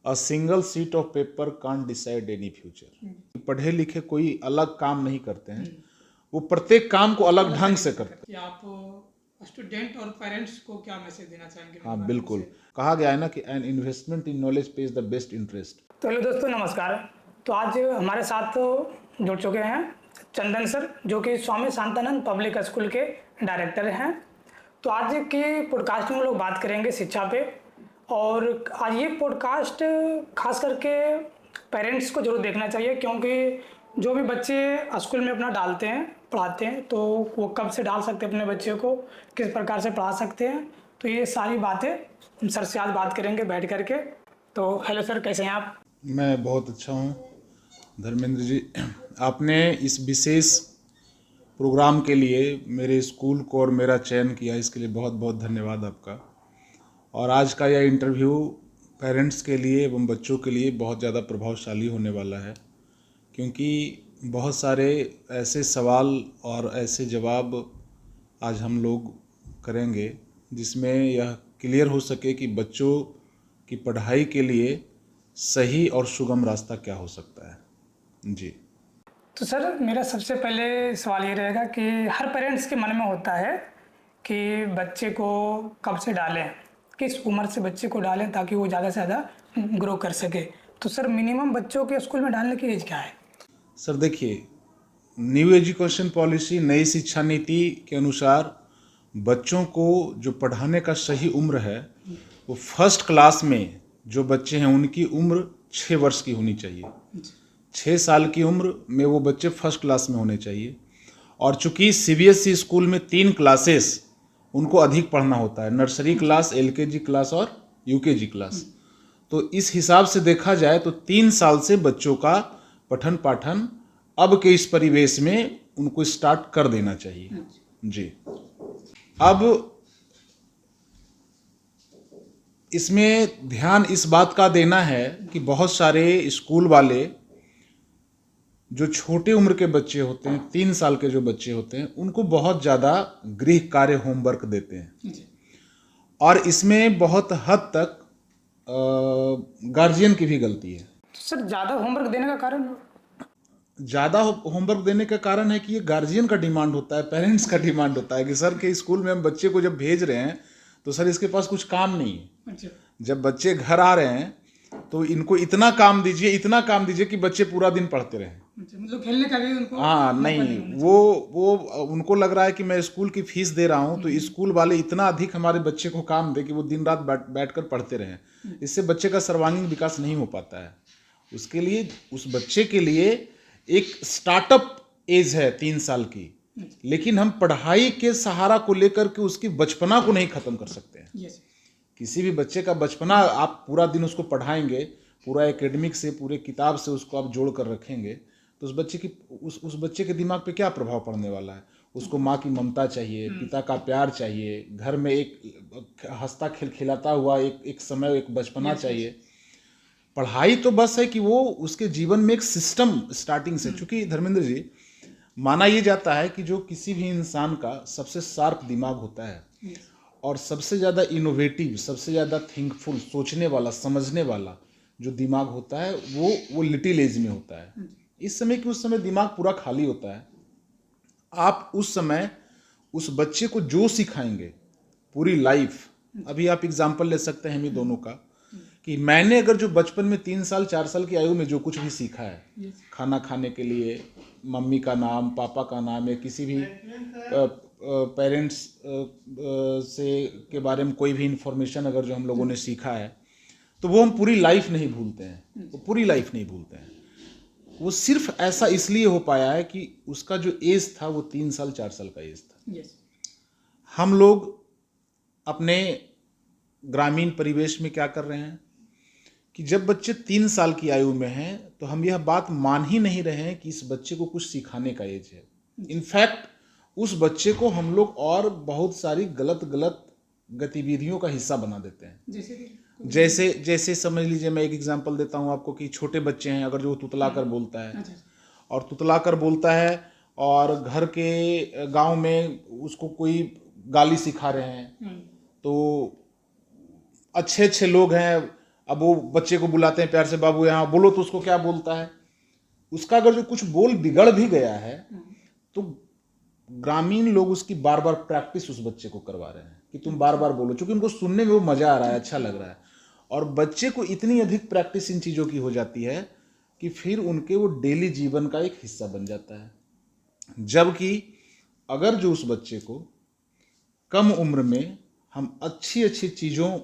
A single seat of paper can't decide any future. पढ़े लिखे कोई अलग काम नहीं करते हैं, वो प्रत्येक काम को अलग ढंग से करते हैं। कि आप स्टूडेंट और पेरेंट्स को क्या मैसेज देना चाहेंगे? हाँ बिल्कुल, कहा गया है ना कि an investment in knowledge page the best interest. तो हेलो दोस्तों, नमस्कार। तो आज हमारे साथ जुड़ चुके हैं चंदन सर, जो कि स्वामी शांतानंद पब्लिक स्कूल के डायरेक्टर हैं। तो आज के पॉडकास्ट में हम लोग बात करेंगे शिक्षा पे, और आज ये पॉडकास्ट खास करके पेरेंट्स को जरूर देखना चाहिए, क्योंकि जो भी बच्चे स्कूल में अपना डालते हैं, पढ़ाते हैं, तो वो कब से डाल सकते हैं अपने बच्चे को, किस प्रकार से पढ़ा सकते हैं, तो ये सारी बातें हम सर से आज बात करेंगे बैठ करके। तो हेलो सर, कैसे हैं आप? मैं बहुत अच्छा हूँ धर्मेंद्र जी। आपने इस विशेष प्रोग्राम के लिए मेरे स्कूल को और मेरा चयन किया, इसके लिए बहुत बहुत धन्यवाद आपका। और आज का यह इंटरव्यू पेरेंट्स के लिए एवं बच्चों के लिए बहुत ज़्यादा प्रभावशाली होने वाला है, क्योंकि बहुत सारे ऐसे सवाल और ऐसे जवाब आज हम लोग करेंगे जिसमें यह क्लियर हो सके कि बच्चों की पढ़ाई के लिए सही और सुगम रास्ता क्या हो सकता है। जी तो सर, मेरा सबसे पहले सवाल ये रहेगा कि हर पेरेंट्स के मन में होता है कि बच्चे को कब से डालें, किस उम्र से बच्चे को डालें ताकि वो ज़्यादा से ज़्यादा ग्रो कर सके। तो सर, मिनिमम बच्चों के स्कूल में डालने की एज क्या है? सर, देखिए, न्यू एजुकेशन पॉलिसी, नई शिक्षा नीति के अनुसार बच्चों को जो पढ़ाने का सही उम्र है वो फर्स्ट क्लास में जो बच्चे हैं उनकी उम्र 6 वर्ष की होनी चाहिए। 6 साल की उम्र में वो बच्चे फर्स्ट क्लास में होने चाहिए। और चूंकि सीबीएसई स्कूल में 3 क्लासेस उनको अधिक पढ़ना होता है, नर्सरी क्लास, एलकेजी क्लास और यूकेजी क्लास। तो इस हिसाब से देखा जाए तो 3 साल से बच्चों का पठन पाठन अब के इस परिवेश में उनको स्टार्ट कर देना चाहिए। जी, अब इसमें ध्यान इस बात का देना है कि बहुत सारे स्कूल वाले जो छोटे उम्र के बच्चे होते हैं, 3 साल के जो बच्चे होते हैं, उनको बहुत ज़्यादा गृह कार्य होमवर्क देते हैं। और इसमें बहुत हद तक गार्जियन की भी गलती है। तो सर, ज़्यादा होमवर्क देने का कारण? ज़्यादा होमवर्क देने का कारण है कि ये गार्जियन का डिमांड होता है, पेरेंट्स का डिमांड होता है कि सर के स्कूल में हम बच्चे को जब भेज रहे हैं तो सर इसके पास कुछ काम नहीं है। अच्छा। जब बच्चे घर आ रहे हैं तो इनको इतना काम दीजिए कि बच्चे पूरा दिन पढ़ते रहें। मतलब खेलने का भी उनको? हाँ, नहीं, वो उनको लग रहा है कि मैं स्कूल की फीस दे रहा हूँ तो स्कूल वाले इतना अधिक हमारे बच्चे को काम दे कि वो दिन रात बैठ कर पढ़ते रहें। इससे बच्चे का सर्वांगीण विकास नहीं हो पाता है। उसके लिए, उस बच्चे के लिए एक स्टार्टअप एज है 3 साल की, लेकिन हम पढ़ाई के सहारा को लेकर के उसकी बचपना को नहीं खत्म कर सकते हैं। किसी भी बच्चे का बचपना आप पूरा दिन उसको पढ़ाएंगे, पूरा एकेडमिक से, पूरे किताब से उसको आप जोड़ कर रखेंगे तो उस बच्चे की उस बच्चे के दिमाग पे क्या प्रभाव पड़ने वाला है? उसको माँ की ममता चाहिए, पिता का प्यार चाहिए, घर में एक हंसता खिलखिलाता हुआ एक समय, एक बचपना चाहिए। पढ़ाई तो बस है कि वो उसके जीवन में एक सिस्टम स्टार्टिंग से, चूंकि धर्मेंद्र जी, माना ये जाता है कि जो किसी भी इंसान का सबसे शार्प दिमाग होता है और सबसे ज़्यादा इनोवेटिव, सबसे ज़्यादा थिंकफुल, सोचने वाला, समझने वाला जो दिमाग होता है वो लिटिल एज में होता है। इस समय कि उस समय दिमाग पूरा खाली होता है। आप उस समय उस बच्चे को जो सिखाएंगे पूरी लाइफ, अभी आप एग्जाम्पल ले सकते हैं हम ही दोनों का, कि मैंने अगर जो बचपन में 3 साल 4 साल की आयु में जो कुछ भी सीखा है, खाना खाने के लिए मम्मी का नाम, पापा का नाम, या किसी भी पेरेंट्स से के बारे में कोई भी इंफॉर्मेशन अगर जो हम लोगों ने सीखा है तो वो हम पूरी लाइफ नहीं भूलते हैं, वो पूरी लाइफ नहीं भूलते हैं। वो सिर्फ ऐसा इसलिए हो पाया है कि उसका जो एज था वो 3 साल 4 साल का एज था। हम लोग अपने ग्रामीण परिवेश में क्या कर रहे हैं कि जब बच्चे 3 साल की आयु में हैं तो हम यह बात मान ही नहीं रहे हैं कि इस बच्चे को कुछ सिखाने का एज है। इनफैक्ट उस बच्चे को हम लोग और बहुत सारी गलत गतिविधियों का हिस्सा बना देते हैं। जैसे समझ लीजिए, मैं एक एग्जांपल देता हूं आपको कि छोटे बच्चे हैं, अगर जो तुतला कर बोलता है और तुतला कर बोलता है और घर के गांव में उसको कोई गाली सिखा रहे हैं, तो अच्छे लोग हैं, अब वो बच्चे को बुलाते हैं प्यार से, बाबू यहाँ बोलो, तो उसको क्या बोलता है, उसका अगर जो कुछ बोल बिगड़ भी गया है तो ग्रामीण लोग उसकी बार बार प्रैक्टिस उस बच्चे को करवा रहे हैं कि तुम बार बार बोलो, क्योंकि उनको सुनने में वो मजा आ रहा है, अच्छा लग रहा है। और बच्चे को इतनी अधिक प्रैक्टिस इन चीज़ों की हो जाती है कि फिर उनके वो डेली जीवन का एक हिस्सा बन जाता है। जबकि अगर जो उस बच्चे को कम उम्र में हम अच्छी अच्छी चीज़ों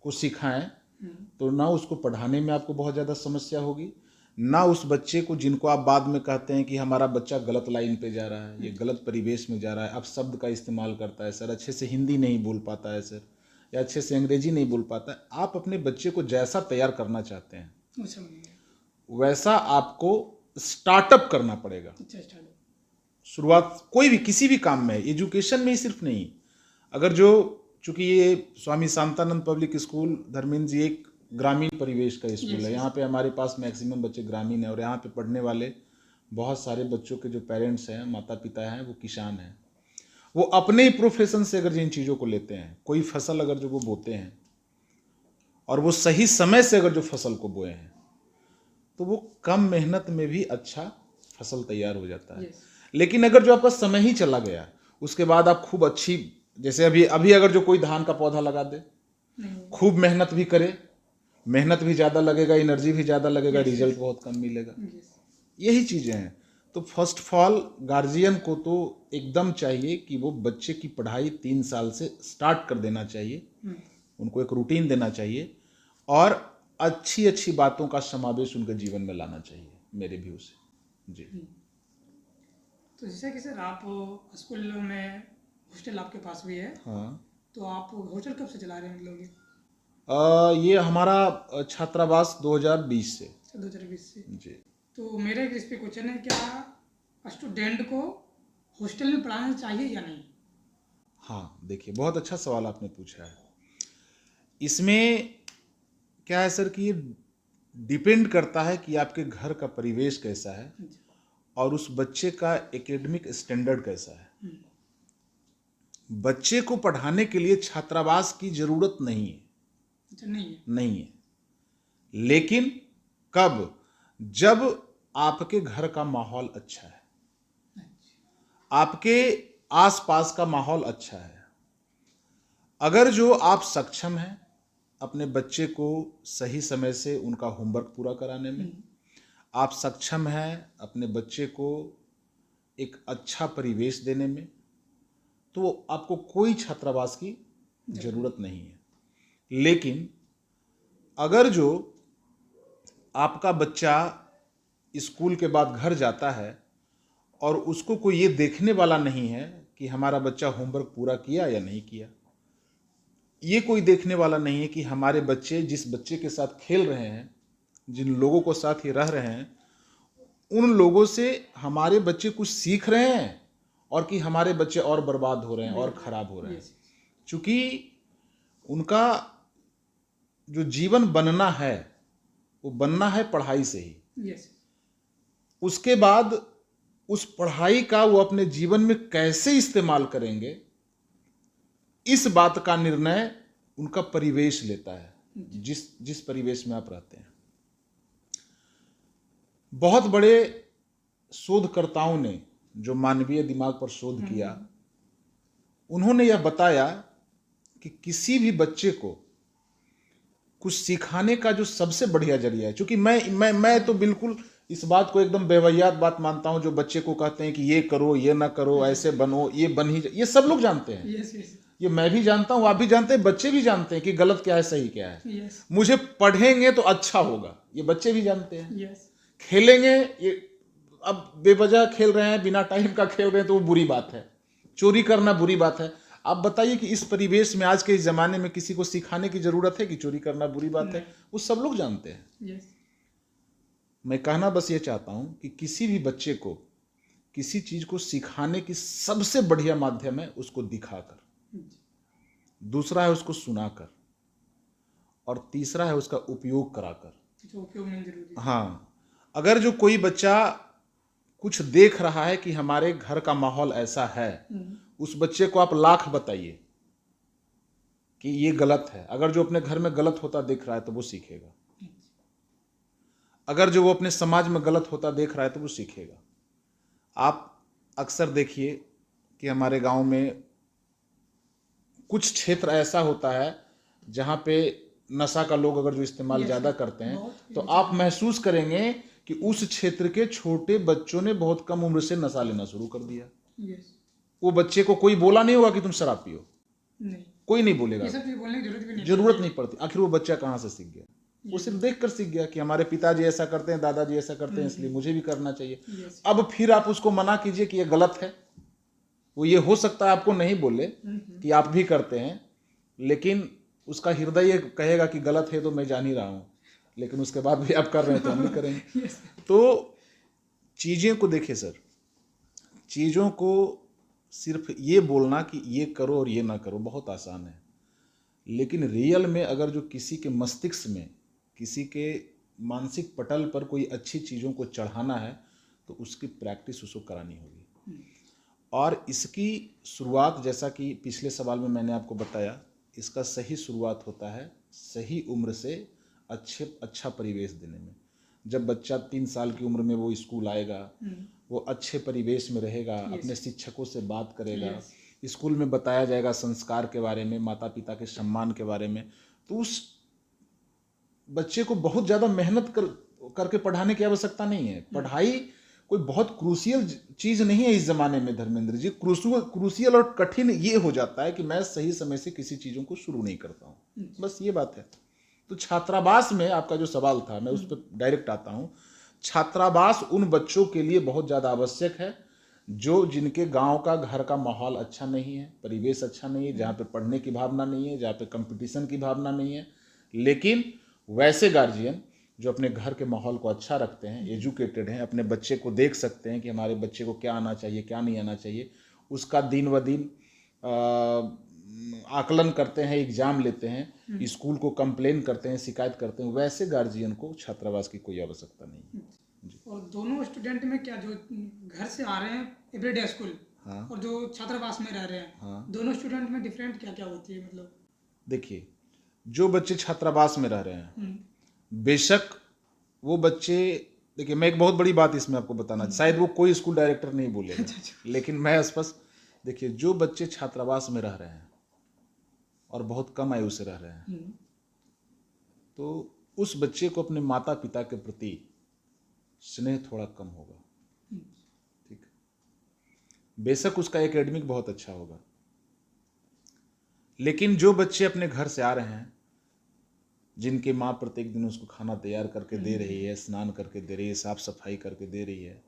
को सिखाएं तो ना उसको पढ़ाने में आपको बहुत ज़्यादा समस्या होगी, ना उस बच्चे को, जिनको आप बाद में कहते हैं कि हमारा बच्चा गलत लाइन पे जा रहा है, ये गलत परिवेश में जा रहा है, अब शब्द का इस्तेमाल करता है सर, अच्छे से हिंदी नहीं बोल पाता है सर, या अच्छे से अंग्रेजी नहीं बोल पाता है। आप अपने बच्चे को जैसा तैयार करना चाहते हैं वैसा आपको स्टार्टअप करना पड़ेगा। शुरुआत कोई भी किसी भी काम में, एजुकेशन में ही सिर्फ नहीं। अगर जो, चूंकि ये स्वामी शांतानंद पब्लिक स्कूल धर्मेंद्र जी एक ग्रामीण परिवेश का स्कूल है, यहाँ पे हमारे पास मैक्सिमम बच्चे ग्रामीण हैं और यहाँ पे पढ़ने वाले बहुत सारे बच्चों के जो पेरेंट्स हैं, माता पिता हैं, वो किसान हैं। वो अपने ही प्रोफेशन से अगर जिन चीज़ों को लेते हैं, कोई फसल अगर जो वो बोते हैं और वो सही समय से अगर जो फसल को बोए हैं तो वो कम मेहनत में भी अच्छा फसल तैयार हो जाता है। लेकिन अगर जो आपका समय ही चला गया, उसके बाद आप खूब अच्छी, जैसे अभी अगर जो कोई धान का पौधा लगा दे, खूब मेहनत भी करे, मेहनत भी ज़्यादा लगेगा, एनर्जी भी ज़्यादा लगेगा, रिजल्ट बहुत कम मिलेगा। यही चीज़ें हैं। तो फर्स्ट ऑफ ऑल गार्जियन को तो एकदम चाहिए कि वो बच्चे की पढ़ाई 3 साल से स्टार्ट कर देना चाहिए, उनको एक रूटीन देना चाहिए और अच्छी अच्छी बातों का समावेश उनके जीवन में लाना चाहिए, मेरे व्यू से जी। तो जैसे कि सर आप स्कूल में हॉस्टल आपके पास भी है, हाँ, तो आप हॉस्टल कब से चला रहे हैं लोग? ये हमारा छात्रावास 2020 से 2020 से जी। तो मेरा एक इस पे क्वेश्चन है, क्या स्टूडेंट को हॉस्टल में पढ़ाना चाहिए या नहीं? हाँ, देखिए बहुत अच्छा सवाल आपने पूछा है। इसमें क्या है सर कि ये डिपेंड करता है कि आपके घर का परिवेश कैसा है और उस बच्चे का एकेडमिक स्टैंडर्ड कैसा है। बच्चे को पढ़ाने के लिए छात्रावास की जरूरत नहीं है। अच्छा, नहीं है, लेकिन कब, जब आपके घर का माहौल अच्छा है, आपके आसपास का माहौल अच्छा है, अगर जो आप सक्षम हैं अपने बच्चे को सही समय से उनका होमवर्क पूरा कराने में, आप सक्षम हैं अपने बच्चे को एक अच्छा परिवेश देने में, तो आपको कोई छात्रावास की जरूरत नहीं है। लेकिन अगर जो आपका बच्चा स्कूल के बाद घर जाता है और उसको कोई ये देखने वाला नहीं है कि हमारा बच्चा होमवर्क पूरा किया या नहीं किया, ये कोई देखने वाला नहीं है कि हमारे बच्चे जिस बच्चे के साथ खेल रहे हैं, जिन लोगों को साथ ही रह रहे हैं, उन लोगों से हमारे बच्चे कुछ सीख रहे हैं और कि हमारे बच्चे और बर्बाद हो रहे हैं और खराब हो रहे हैं। चूंकि उनका जो जीवन बनना है वो बनना है पढ़ाई से ही। उसके बाद उस पढ़ाई का वो अपने जीवन में कैसे इस्तेमाल करेंगे, इस बात का निर्णय उनका परिवेश लेता है, जिस परिवेश में आप रहते हैं। बहुत बड़े शोधकर्ताओं ने जो मानवीय दिमाग पर शोध किया, उन्होंने यह बताया कि किसी भी बच्चे को कुछ सिखाने का जो सबसे बढ़िया जरिया है, क्योंकि मैं तो बिल्कुल इस बात को एकदम बेवैयात बात मानता हूं, जो बच्चे को कहते हैं कि ये करो, ये ना करो, ऐसे बनो, ये बन ही, ये सब लोग जानते हैं। ये मैं भी जानता हूं, आप भी जानते हैं, बच्चे भी जानते हैं कि गलत क्या है, सही क्या है। मुझे पढ़ेंगे तो अच्छा होगा, ये बच्चे भी जानते हैं। खेलेंगे, ये अब बेवजह खेल रहे हैं, बिना टाइम का खेल रहे हैं, तो वो बुरी बात है। चोरी करना बुरी बात है। आप बताइए कि इस परिवेश में, आज के इस जमाने में किसी को सिखाने की जरूरत है कि चोरी करना बुरी बात है? वो सब लोग जानते हैं। मैं कहना बस ये चाहता हूं कि किसी भी बच्चे को किसी चीज को सिखाने की सबसे बढ़िया माध्यम है उसको दिखाकर, दूसरा है उसको सुनाकर, और तीसरा है उसका उपयोग कराकर। उपयोग नहीं जरूरी। हाँ, अगर जो कोई बच्चा कुछ देख रहा है कि हमारे घर का माहौल ऐसा है, उस बच्चे को आप लाख बताइए, कि ये गलत है। अगर जो अपने घर में गलत होता देख रहा है तो वो सीखेगा, अगर जो वो अपने समाज में गलत होता देख रहा है तो वो सीखेगा। आप अक्सर देखिए कि हमारे गांव में कुछ क्षेत्र ऐसा होता है जहाँ पे नशा का लोग अगर जो इस्तेमाल ज़्यादा करते हैं तो आप महसूस करेंगे कि उस क्षेत्र के छोटे बच्चों ने बहुत कम उम्र से नशा लेना शुरू कर दिया। वो बच्चे को कोई बोला नहीं होगा कि तुम शराब पियो, कोई नहीं बोलेगा, ये सब चीज़ बोलने की जरूरत भी नहीं जरूरत नहीं पड़ती। आखिर वो बच्चा कहाँ से सीख गया? वो सिर्फ देख कर सीख गया कि हमारे पिताजी ऐसा करते हैं, दादाजी ऐसा करते हैं, इसलिए मुझे भी करना चाहिए। अब फिर आप उसको मना कीजिए कि ये गलत है। वो ये हो सकता है आपको नहीं बोले कि आप भी करते हैं, लेकिन उसका हृदय ये कहेगा कि गलत है तो मैं जान ही रहा हूँ, लेकिन उसके बाद भी आप कर रहे हैं तो हम भी करेंगे। तो चीज़ें को देखिए सर, चीज़ों को सिर्फ ये बोलना कि ये करो और ये ना करो बहुत आसान है, लेकिन रियल में अगर जो किसी के मस्तिष्क में, किसी के मानसिक पटल पर कोई अच्छी चीज़ों को चढ़ाना है तो उसकी प्रैक्टिस उसको करानी होगी। और इसकी शुरुआत, जैसा कि पिछले सवाल में मैंने आपको बताया, इसका सही शुरुआत होता है सही उम्र से अच्छा परिवेश देने में। जब बच्चा 3 साल की उम्र में वो स्कूल आएगा, वो अच्छे परिवेश में रहेगा, अपने शिक्षकों से बात करेगा, स्कूल में बताया जाएगा संस्कार के बारे में, माता पिता के सम्मान के बारे में, तो उस बच्चे को बहुत ज़्यादा मेहनत करके पढ़ाने की आवश्यकता नहीं है। पढ़ाई कोई बहुत क्रूशियल चीज़ नहीं है इस ज़माने में धर्मेंद्र जी। क्रूशियल और कठिन ये हो जाता है कि मैं सही समय से किसी चीज़ों को शुरू नहीं करता हूँ, बस ये बात है। तो छात्रावास में आपका जो सवाल था, मैं उस पर डायरेक्ट आता हूँ। छात्रावास उन बच्चों के लिए बहुत ज़्यादा आवश्यक है जो जिनके गांव का, घर का माहौल अच्छा नहीं है, परिवेश अच्छा नहीं है, जहाँ पे पढ़ने की भावना नहीं है, जहाँ पे कंपटीशन की भावना नहीं है। लेकिन वैसे गार्जियन जो अपने घर के माहौल को अच्छा रखते हैं, एजुकेटेड हैं, अपने बच्चे को देख सकते हैं कि हमारे बच्चे को क्या आना चाहिए, क्या नहीं आना चाहिए, उसका दिन व दिन आकलन करते हैं, एग्जाम लेते हैं, स्कूल को कंप्लेन करते हैं, शिकायत करते हैं, वैसे गार्जियन को छात्रावास की कोई आवश्यकता नहीं है। और दोनों स्टूडेंट में क्या, जो घर से आ रहे हैं एवरीडे स्कूल, हाँ, और जो छात्रावास में रह रहे हैं, हाँ, दोनों स्टूडेंट में डिफरेंट क्या क्या होती है? मतलब देखिए, जो बच्चे छात्रावास में रह रहे हैं, बेशक वो बच्चे, देखिए मैं एक बहुत बड़ी बात इसमें आपको बताना, शायद वो कोई स्कूल डायरेक्टर नहीं बोलेगा, लेकिन मैं स्पष्ट, देखिए जो बच्चे छात्रावास में रह रहे हैं और बहुत कम आयु से रह रहे हैं, तो उस बच्चे को अपने माता पिता के प्रति स्नेह थोड़ा कम होगा। ठीक, बेशक उसका एकेडमिक बहुत अच्छा होगा, लेकिन जो बच्चे अपने घर से आ रहे हैं, जिनके माँ प्रत्येक दिन उसको खाना तैयार करके दे रही है, स्नान करके दे रही है, साफ सफाई करके दे रही है,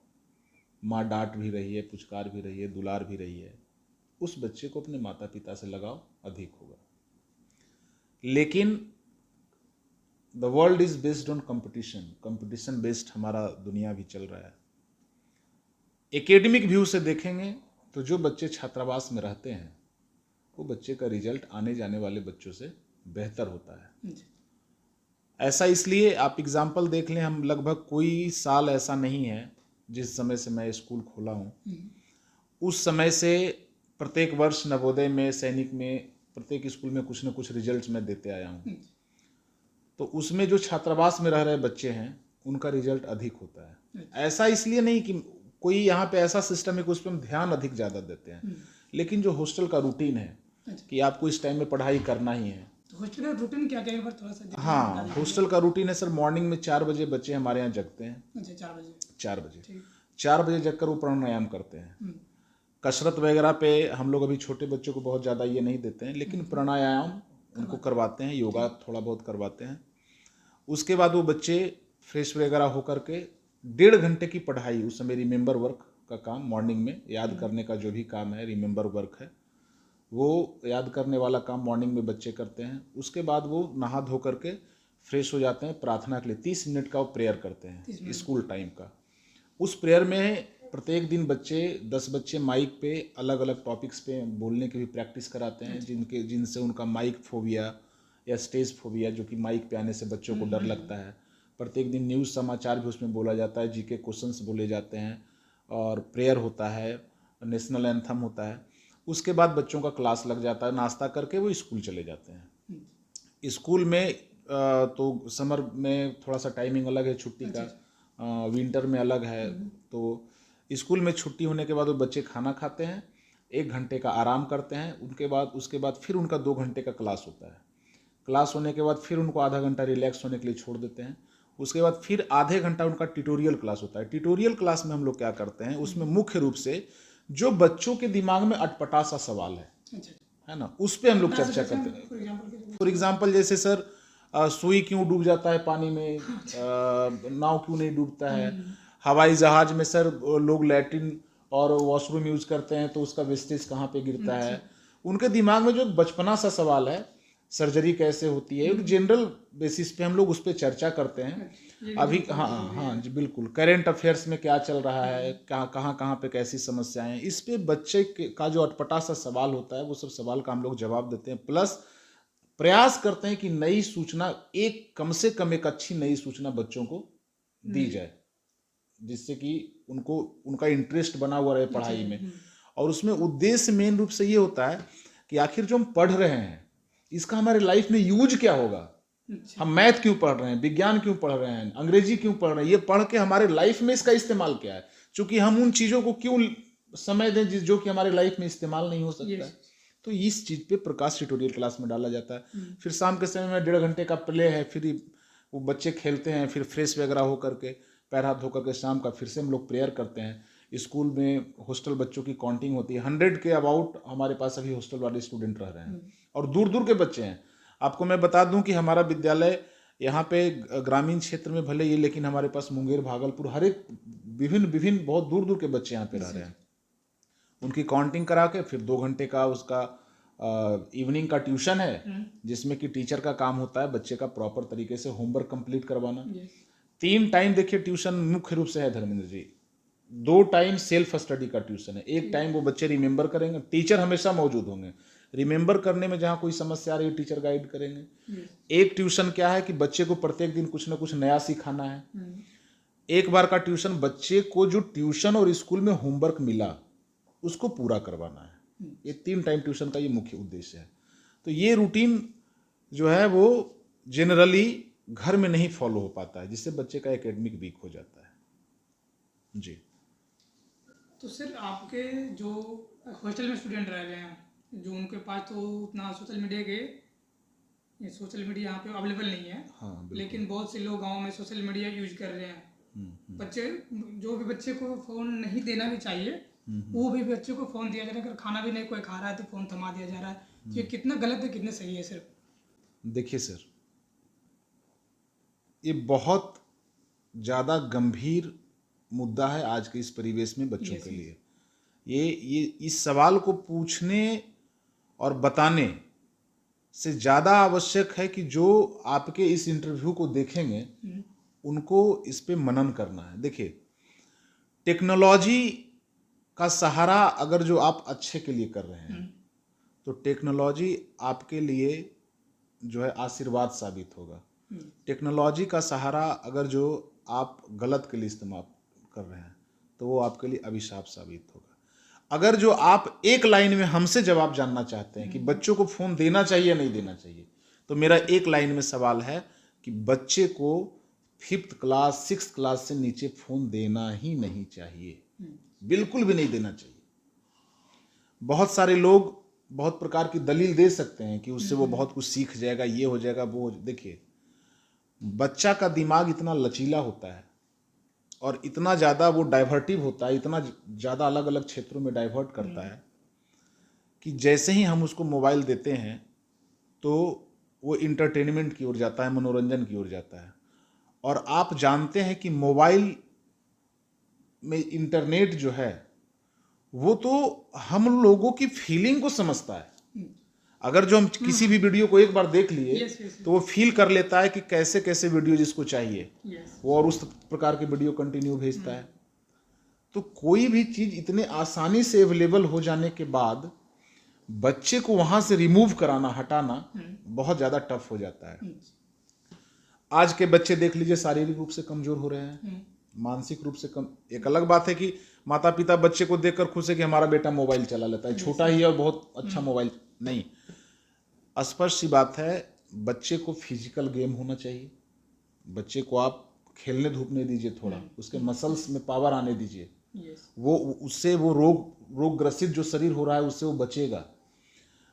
माँ डांट भी रही है, पुचकार भी रही है, दुलार भी रही है, उस बच्चे को अपने माता पिता से लगाव अधिक होगा। लेकिन the world is based on competition, competition based हमारा दुनिया भी चल रहा है। एकेडमिक व्यू से देखेंगे तो जो बच्चे छात्रावास में रहते हैं वो बच्चे का रिजल्ट आने जाने वाले बच्चों से बेहतर होता है। ऐसा इसलिए, आप एग्जाम्पल देख लें, हम लगभग कोई साल ऐसा नहीं है जिस समय से मैं स्कूल खोला हूँ, उस समय से प्रत्येक वर्ष नवोदय में, सैनिक में, प्रत्येक स्कूल में कुछ न कुछ रिजल्ट मैं देते आया हूँ। तो उसमें जो छात्रावास में रह रहे बच्चे हैं उनका रिजल्ट अधिक होता है। ऐसा इसलिए नहीं कि कोई यहाँ पे ऐसा सिस्टम है कि उस पर हम ध्यान अधिक ज़्यादा देते हैं, लेकिन जो हॉस्टल का रूटीन है कि आपको इस टाइम में पढ़ाई करना ही है। तो हॉस्टल का रूटीन क्या क्या है, पर थोड़ा सा हाँ, हॉस्टल का रूटीन है सर, मॉर्निंग में 4 बजे बच्चे हमारे यहाँ जगते हैं। अच्छा, 4 बजे? 4 बजे 4 बजे जगकर वो प्राणायाम करते हैं। कसरत वगैरह पे हम लोग अभी छोटे बच्चों को बहुत ज़्यादा ये नहीं देते हैं, लेकिन प्राणायाम उनको करवाते हैं, योगा थोड़ा बहुत करवाते हैं। उसके बाद वो बच्चे फ्रेश वगैरह होकर के 1.5 घंटे की पढ़ाई, उस समय रिमेंबर वर्क का काम, मॉर्निंग में याद करने का जो भी काम है रिमेंबर वर्क है, वो याद करने वाला काम मॉर्निंग में बच्चे करते हैं। उसके बाद वो नहा धो करके फ्रेश हो जाते हैं, प्रार्थना के लिए 30 मिनट का वो प्रेयर करते हैं स्कूल टाइम का। उस प्रेयर में प्रत्येक दिन 10 बच्चे माइक पे अलग अलग टॉपिक्स पे बोलने की भी प्रैक्टिस कराते हैं, जिनसे उनका माइक फोबिया या स्टेज फोबिया, जो कि माइक पे आने से बच्चों को डर लगता है। प्रत्येक दिन न्यूज़ समाचार भी उसमें बोला जाता है, जीके क्वेश्चंस बोले जाते हैं, और प्रेयर होता है, नेशनल एंथम होता है। उसके बाद बच्चों का क्लास लग जाता है, नाश्ता करके वो स्कूल चले जाते हैं। स्कूल में तो समर में थोड़ा सा टाइमिंग अलग है छुट्टी का, विंटर में अलग है। तो स्कूल में छुट्टी होने के बाद वो बच्चे खाना खाते हैं, 1 घंटे का आराम करते हैं, उसके बाद फिर उनका 2 घंटे का क्लास होता है। क्लास होने के बाद फिर उनको आधा घंटा रिलैक्स होने के लिए छोड़ देते हैं। उसके बाद फिर आधे घंटा उनका ट्यूटोरियल क्लास होता है। ट्यूटोरियल क्लास में हम लोग क्या करते हैं, उसमें मुख्य रूप से जो बच्चों के दिमाग में अटपटा सा सवाल है ना, उस पर हम लोग चर्चा करते हैं। फॉर एग्जाम्पल जैसे सर सुई क्यों डूब जाता है पानी में, नाव क्यों नहीं डूबता है, हवाई जहाज में सर लोग लैट्रिन और वॉशरूम यूज करते हैं तो उसका वेस्टेज कहाँ पे गिरता है। उनके दिमाग में जो बचपना सा सवाल है, सर्जरी कैसे होती है, एक जनरल बेसिस पे हम लोग उस पर चर्चा करते हैं। अभी हाँ जी बिल्कुल, करेंट अफेयर्स में क्या चल रहा है, कहाँ पे कैसी समस्याएं हैं, इस पे बच्चे का जो अटपटा सा सवाल होता है वो सब सवाल का हम लोग जवाब देते हैं। प्लस प्रयास करते हैं कि नई सूचना, कम से कम एक अच्छी नई सूचना बच्चों को दी जाए, जिससे कि उनका इंटरेस्ट बना हुआ रहे पढ़ाई में। और उसमें उद्देश्य मेन रूप से ये होता है कि आखिर जो हम पढ़ रहे हैं इसका हमारे लाइफ में यूज क्या होगा। हम मैथ क्यों पढ़ रहे हैं, विज्ञान क्यों पढ़ रहे हैं, अंग्रेजी क्यों पढ़ रहे हैं, ये पढ़ के हमारे लाइफ में इसका इस्तेमाल क्या है। चूंकि हम उन चीजों को क्यों समय दें जो कि हमारे लाइफ में इस्तेमाल नहीं हो सकता है। तो इस चीज पे प्रकाश ट्यूटोरियल क्लास में डाला जाता है। फिर शाम के समय में 1.5 घंटे का प्ले है, फिर वो बच्चे खेलते हैं, फिर फ्रेश वगैरह होकर के पैर हाथ धोकर के शाम का फिर से हम लोग प्रेयर करते हैं। स्कूल में हॉस्टल बच्चों की काउंटिंग होती है, 100 के अबाउट हमारे पास अभी हॉस्टल वाले स्टूडेंट रह रहे हैं और दूर दूर के बच्चे हैं। आपको मैं बता दूं कि हमारा विद्यालय यहाँ पे ग्रामीण क्षेत्र में भले ही, लेकिन हमारे पास मुंगेर, भागलपुर, हर एक विभिन्न बहुत दूर दूर के बच्चे यहाँ पे रह रहे हैं। उनकी काउंटिंग करा के फिर 2 घंटे का उसका इवनिंग का ट्यूशन है, जिसमें कि टीचर का काम होता है बच्चे का प्रॉपर तरीके से होमवर्क कंप्लीट करवाना। 3 टाइम देखिए ट्यूशन मुख्य रूप से है Dharmendra ji. 2 time self study का ट्यूशन है, 1 टाइम वो बच्चे रिमेंबर करेंगे, टीचर हमेशा मौजूद होंगे, रिमेंबर करने में जहाँ कोई समस्या आ रही है टीचर गाइड करेंगे। एक ट्यूशन क्या है कि बच्चे को प्रत्येक दिन कुछ ना कुछ नया सिखाना है। एक बार का ट्यूशन बच्चे को जो ट्यूशन और स्कूल में होमवर्क मिला उसको पूरा करवाना है। ये 3 टाइम ट्यूशन का ये मुख्य उद्देश्य है। तो ये रूटीन जो है वो जनरली घर में नहीं फॉलो हो पाता है, जिससे बच्चे का एकेडमिक वीक हो जाता है जी। तो सर आपके जो हॉस्टल में स्टूडेंट रह रहे हैं, जो उनके पास तो उतना सोशल मीडिया यहाँ पे अवेलेबल नहीं है। हाँ, लेकिन बहुत से लोग गांव में सोशल मीडिया यूज कर रहे हैं। बच्चे जो भी बच्चे को फ़ोन नहीं देना भी चाहिए, वो भी बच्चे को फ़ोन दिया जा रहा है। अगर खाना भी नहीं कोई खा रहा है तो फ़ोन थमा दिया जा रहा है। ये कितना गलत है, कितना सही है सर? देखिए सर, ये बहुत ज़्यादा गंभीर मुद्दा है आज के इस परिवेश में बच्चों के लिए। ये इस सवाल को पूछने और बताने से ज़्यादा आवश्यक है कि जो आपके इस इंटरव्यू को देखेंगे उनको इस पे मनन करना है। देखिए, टेक्नोलॉजी का सहारा अगर जो आप अच्छे के लिए कर रहे हैं तो टेक्नोलॉजी आपके लिए जो है आशीर्वाद साबित होगा। टेक्नोलॉजी का सहारा अगर जो आप गलत के लिए इस्तेमाल कर रहे हैं तो वो आपके लिए अभिशाप साबित होगा। अगर जो आप एक लाइन में हमसे जवाब जानना चाहते हैं कि बच्चों को फ़ोन देना चाहिए नहीं देना चाहिए, तो मेरा एक लाइन में सवाल है कि बच्चे को 5th क्लास 6th क्लास से नीचे फ़ोन देना ही नहीं चाहिए, बिल्कुल भी नहीं देना चाहिए। बहुत सारे लोग बहुत प्रकार की दलील दे सकते हैं कि उससे वो बहुत कुछ सीख जाएगा, ये हो जाएगा, वो। देखिए, बच्चा का दिमाग इतना लचीला होता है और इतना ज़्यादा वो डाइवर्टिव होता है, इतना ज़्यादा अलग अलग क्षेत्रों में डाइवर्ट करता है कि जैसे ही हम उसको मोबाइल देते हैं तो वो इंटरटेनमेंट की ओर जाता है, मनोरंजन की ओर जाता है। और आप जानते हैं कि मोबाइल में इंटरनेट जो है वो तो हम लोगों की फीलिंग को समझता है। अगर जो हम किसी भी वीडियो को एक बार देख लिए तो वो फील कर लेता है कि कैसे कैसे वीडियो जिसको चाहिए वो, और उस प्रकार के वीडियो कंटिन्यू भेजता है। तो कोई भी चीज़ इतने आसानी से अवेलेबल हो जाने के बाद बच्चे को वहाँ से रिमूव कराना, हटाना बहुत ज़्यादा टफ हो जाता है। आज के बच्चे देख लीजिए शारीरिक रूप से कमज़ोर हो रहे हैं, मानसिक रूप से कम। एक अलग बात है कि माता पिता बच्चे को देखकर खुश है कि हमारा बेटा मोबाइल चला लेता है, छोटा ही है और बहुत अच्छा मोबाइल। नहीं, स्पष्ट सी बात है, बच्चे को फिजिकल गेम होना चाहिए, बच्चे को आप खेलने धूपने दीजिए, थोड़ा उसके मसल्स में पावर आने दीजिए, वो उससे वो रोग ग्रसित जो शरीर हो रहा है उससे वो बचेगा।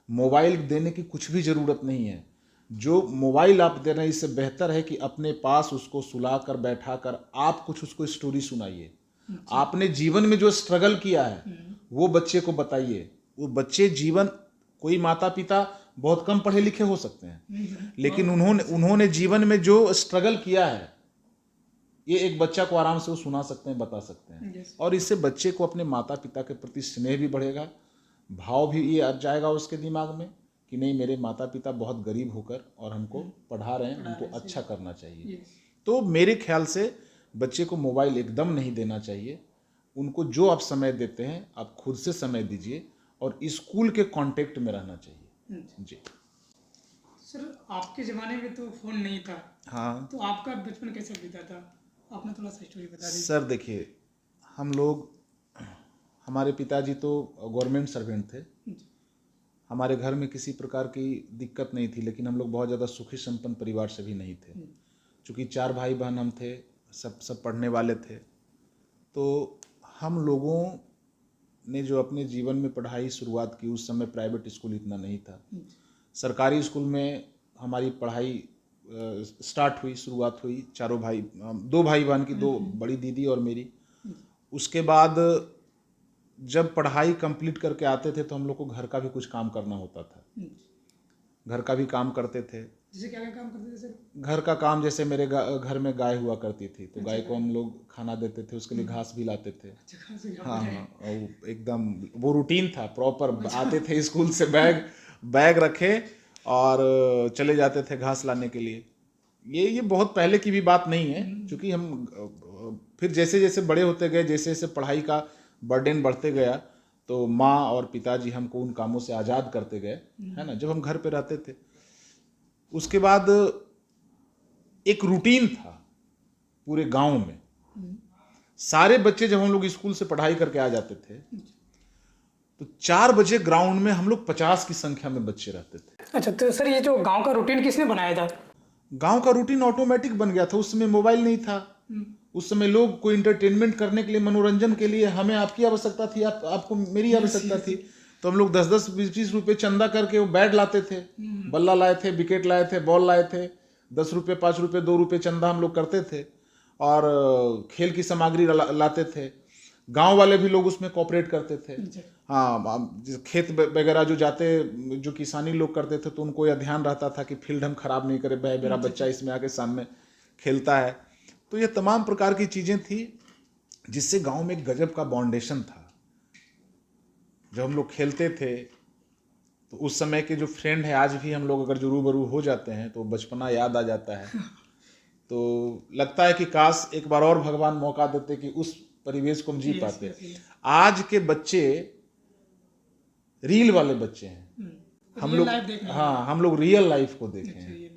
मोबाइल देने की कुछ भी ज़रूरत नहीं है। जो मोबाइल आप दे रहे हैं इससे बेहतर है कि अपने पास उसको सुला कर बैठा कर आप कुछ उसको स्टोरी सुनाइए। आपने जीवन में जो स्ट्रगल किया है वो बच्चे को बताइए। वो बच्चे जीवन, कोई माता पिता बहुत कम पढ़े लिखे हो सकते हैं, लेकिन उन्होंने जीवन में जो स्ट्रगल किया है ये एक बच्चा को आराम से वो सुना सकते हैं, बता सकते हैं। और इससे बच्चे को अपने माता पिता के प्रति स्नेह भी बढ़ेगा, भाव भी ये आ जाएगा उसके दिमाग में कि नहीं, मेरे माता पिता बहुत गरीब होकर और हमको पढ़ा रहे हैं, हमको अच्छा करना चाहिए। तो मेरे ख्याल से बच्चे को मोबाइल एकदम नहीं देना चाहिए। उनको जो आप समय देते हैं आप खुद से समय दीजिए और स्कूल के कांटेक्ट में रहना चाहिए। जी सर, आपके ज़माने में तो फ़ोन नहीं था। हाँ, तो आपका बचपन कैसे बीता था? आपने थोड़ा सा स्टोरी बता दीजिए। सर देखिए, हम लोग, हमारे पिताजी तो गवर्नमेंट सर्वेंट थे, हमारे घर में किसी प्रकार की दिक्कत नहीं थी, लेकिन हम लोग बहुत ज़्यादा सुखी संपन्न परिवार से भी नहीं थे। चूँकि 4 भाई बहन हम थे, सब पढ़ने वाले थे, तो हम लोगों ने जो अपने जीवन में पढ़ाई शुरुआत की उस समय प्राइवेट स्कूल इतना नहीं था। सरकारी स्कूल में हमारी पढ़ाई स्टार्ट हुई, शुरुआत हुई। 4 भाई, 2 भाई बहन की, 2 बड़ी दीदी और मेरी। उसके बाद जब पढ़ाई कंप्लीट करके आते थे तो हम लोग को घर का भी कुछ काम करना होता था, घर का भी काम करते थे। जैसे क्या काम करते थे सर? घर का काम, जैसे मेरे घर में गाय हुआ करती थी, तो गाय को हम लोग खाना देते थे, उसके लिए घास भी लाते थे। हाँ हाँ, और एकदम वो रूटीन था प्रॉपर। आते थे स्कूल से, बैग रखे और चले जाते थे घास लाने के लिए। ये बहुत पहले की भी बात नहीं है, क्योंकि हम फिर जैसे जैसे बड़े होते गए, जैसे जैसे पढ़ाई का बर्डन बढ़ते गया, तो माँ और पिताजी हमको उन कामों से आज़ाद करते गए, है ना, जब हम घर पे रहते थे। उसके बाद एक रूटीन था पूरे गांव में। सारे बच्चे जब हम लोग स्कूल से पढ़ाई करके आ जाते थे तो 4 बजे ग्राउंड में हम लोग 50 की संख्या में बच्चे रहते थे। अच्छा, तो सर ये जो गांव का रूटीन किसने बनाया था? गांव का रूटीन ऑटोमेटिक बन गया था। उस समय मोबाइल नहीं था, उस समय लोग को इंटरटेनमेंट करने के लिए, मनोरंजन के लिए हमें आपकी आवश्यकता थी, आपको मेरी आवश्यकता थी। तो हम लोग 10-10, 20-20 रुपये चंदा करके वो बैट लाते थे, बल्ला लाए थे, विकेट लाए थे, बॉल लाए थे। 10 रुपये, 5 रुपये, 2 रुपये चंदा हम लोग करते थे और खेल की सामग्री लाते थे। गांव वाले भी लोग उसमें कोऑपरेट करते थे। हाँ, खेत वगैरह जो जाते, जो किसानी लोग करते थे, तो उनको यह ध्यान रहता था कि फील्ड हम खराब नहीं करें, भाई मेरा बच्चा इसमें आके सामने खेलता है। तो ये तमाम प्रकार की चीज़ें थी जिससे गांव में एक गजब का बाउंडेशन था। जब हम लोग खेलते थे तो उस समय के जो फ्रेंड है, आज भी हम लोग अगर जो रूबरू हो जाते हैं तो बचपना याद आ जाता है। तो लगता है कि काश एक बार और भगवान मौका देते कि उस परिवेश को हम जी पाते। आज के बच्चे रील वाले बच्चे हैं, हम लोग, हाँ, हम लोग रियल लाइफ को देखे हैं।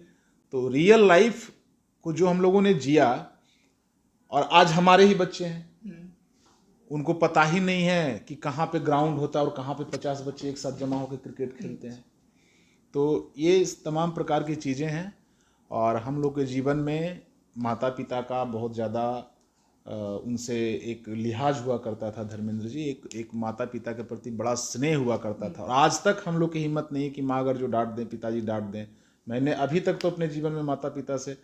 तो रियल लाइफ को जो हम लोगों ने जिया, और आज हमारे ही बच्चे हैं, उनको पता ही नहीं है कि कहाँ पे ग्राउंड होता है और कहाँ पे 50 बच्चे एक साथ जमा होकर क्रिकेट खेलते हैं। तो ये इस तमाम प्रकार की चीज़ें हैं, और हम लोग के जीवन में माता पिता का बहुत ज़्यादा उनसे एक लिहाज हुआ करता था धर्मेंद्र जी। एक माता पिता के प्रति बड़ा स्नेह हुआ करता था, और आज तक हम लोग की हिम्मत नहीं है कि माँ अगर जो डांट दें, पिताजी डांट दें। मैंने अभी तक तो अपने जीवन में माता पिता से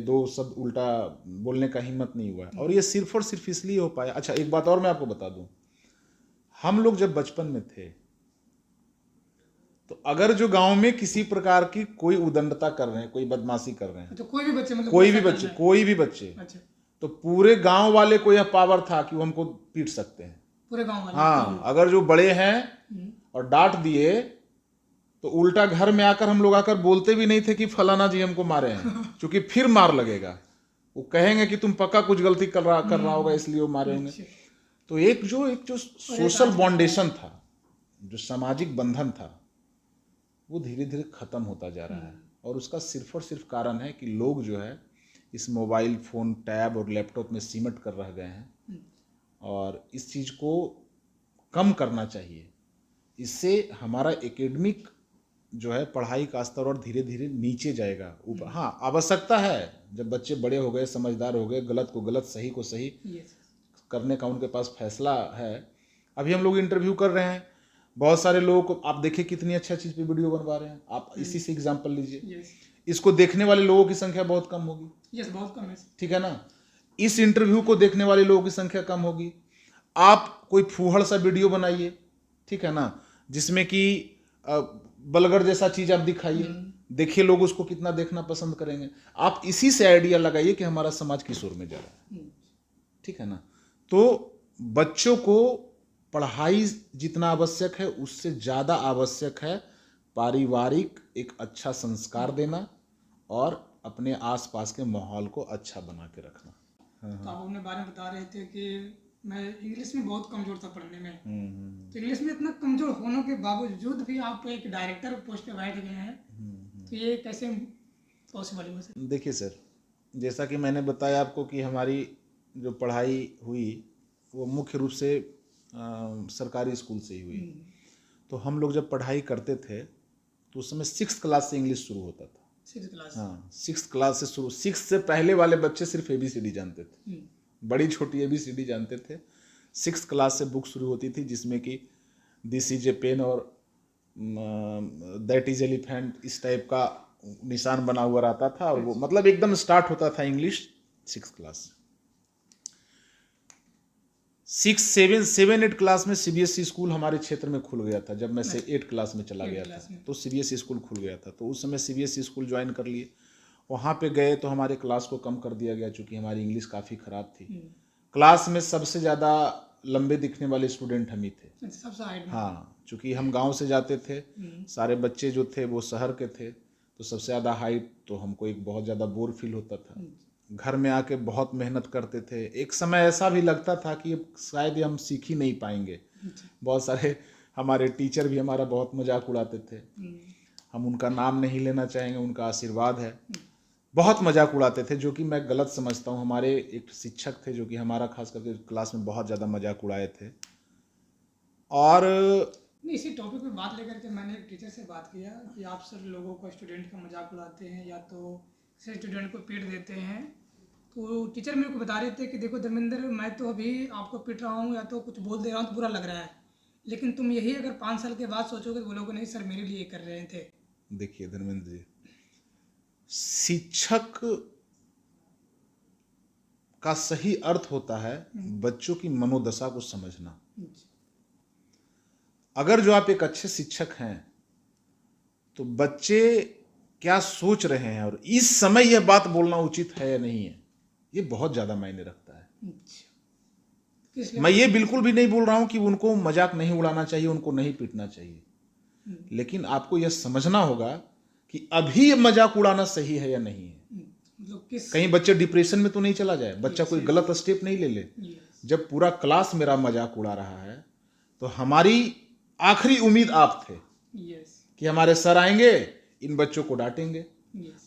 2 शब्द उल्टा बोलने का हिम्मत नहीं हुआ है, और ये सिर्फ और सिर्फ इसलिए हो पाया। अच्छा, एक बात और मैं आपको बता दूं, हम लोग जब बचपन में थे तो अगर जो गांव में किसी प्रकार की कोई उदंडता कर रहे हैं, कोई बदमाशी कर रहे हैं, तो कोई भी बच्चे, मतलब कोई भी बच्चे, अच्छा, तो पूरे गांव वाले को यह पावर था कि वो हमको पीट सकते हैं, पूरे गांव वाले। हाँ, अगर जो बड़े हैं और डांट दिए तो उल्टा घर में आकर हम लोग आकर बोलते भी नहीं थे कि फलाना जी हमको मारे हैं, क्योंकि फिर मार लगेगा। वो कहेंगे कि तुम पक्का कुछ गलती कर रहा होगा, इसलिए वो मारे होंगे। तो एक जो सोशल बाउंडेशन था, जो सामाजिक बंधन था, वो धीरे धीरे खत्म होता जा रहा है। और उसका सिर्फ और सिर्फ कारण है कि लोग जो है इस मोबाइल फ़ोन, टैब और लैपटॉप में सिमट कर रह गए हैं और इस चीज़ को कम करना चाहिए। इससे हमारा एकेडमिक जो है पढ़ाई का स्तर और धीरे धीरे नीचे जाएगा ऊपर। हाँ, आवश्यकता है, जब बच्चे बड़े हो गए, समझदार हो गए, गलत को गलत, सही को सही करने का उनके पास फैसला है। अभी हम लोग इंटरव्यू कर रहे हैं, बहुत सारे लोगों को आप देखिए कितनी अच्छा चीज़ पे वीडियो बनवा रहे हैं। आप इसी से एग्जांपल लीजिए, इसको देखने वाले लोगों की संख्या बहुत कम होगी। बहुत कम है। ठीक है ना। इस इंटरव्यू को देखने वाले लोगों की संख्या कम होगी। आप कोई फूहड़ सा वीडियो बनाइए, ठीक है ना, जिसमें कि बलगर जैसा चीज आप दिखाइए, देखिए लोग उसको कितना देखना पसंद करेंगे। आप इसी से आइडिया लगाइए कि हमारा समाज किस ओर में जा रहा है। ठीक है ना। तो बच्चों को पढ़ाई जितना आवश्यक है उससे ज़्यादा आवश्यक है पारिवारिक एक अच्छा संस्कार देना और अपने आसपास के माहौल को अच्छा बना के रखना। तो आप अपने बारे में बता रहे थे कि मैं इंग्लिश में बहुत कमज़ोर था पढ़ने में। तो इंग्लिश में इतना कमज़ोर होने के बावजूद भी आप एक डायरेक्टर पोस्ट पे बैठ गए हैं, तो ये कैसे पॉसिबल हुआ सर? देखिए सर, जैसा कि मैंने बताया आपको कि हमारी जो पढ़ाई हुई वो मुख्य रूप से सरकारी स्कूल से ही हुई। तो हम लोग जब पढ़ाई करते थे तो उस समय 6th क्लास से इंग्लिश शुरू होता था। 6th class? हाँ, 6th क्लास से शुरू। 6th से पहले वाले बच्चे सिर्फ ABCD जानते थे, बड़ी छोटी ABCD जानते थे। 6th क्लास से बुक शुरू होती थी जिसमें कि दिस इज ए पेन और दैट इज एलिफेंट, इस टाइप का निशान बना हुआ रहता था और वो मतलब एकदम स्टार्ट होता था इंग्लिश 6th क्लास। 6, 7, 8 क्लास में CBSE स्कूल हमारे क्षेत्र में खुल गया था। जब मैं से 8 क्लास में चला गया था तो CBSE स्कूल खुल गया था। तो उस समय CBSE स्कूल ज्वाइन कर लिए। वहाँ पे गए तो हमारे क्लास को कम कर दिया गया चूँकि हमारी इंग्लिश काफ़ी ख़राब थी। क्लास में सबसे ज़्यादा लंबे दिखने वाले स्टूडेंट हम ही थे। सबसे हाइट में? हाँ, चूँकि हम गाँव से जाते थे, सारे बच्चे जो थे वो शहर के थे, तो सबसे ज़्यादा हाइट, तो हमको एक बहुत ज़्यादा बोर फील होता था। घर में आके बहुत मेहनत करते थे। एक समय ऐसा भी लगता था कि शायद ये हम सीख ही नहीं पाएंगे। बहुत सारे हमारे टीचर भी हमारा बहुत मजाक उड़ाते थे। हम उनका नाम नहीं लेना चाहेंगे, उनका आशीर्वाद है। बहुत मजाक उड़ाते थे, जो कि मैं गलत समझता हूँ। हमारे एक शिक्षक थे जो कि हमारा खास करके क्लास में बहुत ज़्यादा मजाक उड़ाए थे। और इसी टॉपिक पे बात लेकर के मैंने एक टीचर से बात किया कि आप सब लोगों को स्टूडेंट का मजाक उड़ाते हैं या तो किसी स्टूडेंट को पीट देते हैं। तो टीचर मेरे को बता रहे थे कि देखो धर्मेंद्र, मैं तो अभी आपको पीट रहा हूँ या तो कुछ बोल दे रहा हूँ तो बुरा लग रहा है, लेकिन तुम यही अगर 5 साल के बाद सोचोगे तो बोलोगे नहीं सर मेरे लिए कर रहे थे। देखिए धर्मेंद्र जी, शिक्षक का सही अर्थ होता है बच्चों की मनोदशा को समझना। अगर जो आप एक अच्छे शिक्षक हैं तो बच्चे क्या सोच रहे हैं और इस समय यह बात बोलना उचित है या नहीं है, ये बहुत ज़्यादा मायने रखता है। मैं ये बिल्कुल भी नहीं बोल रहा हूं कि उनको मजाक नहीं उड़ाना चाहिए, उनको नहीं पीटना चाहिए, लेकिन आपको यह समझना होगा कि अभी ये मजाक उड़ाना सही है या नहीं है। कहीं बच्चे डिप्रेशन में तो नहीं चला जाए, बच्चा कोई गलत स्टेप नहीं ले ले। जब पूरा क्लास मेरा मजाक उड़ा रहा है तो हमारी आखिरी उम्मीद आप थे कि हमारे सर आएंगे, इन बच्चों को डांटेंगे।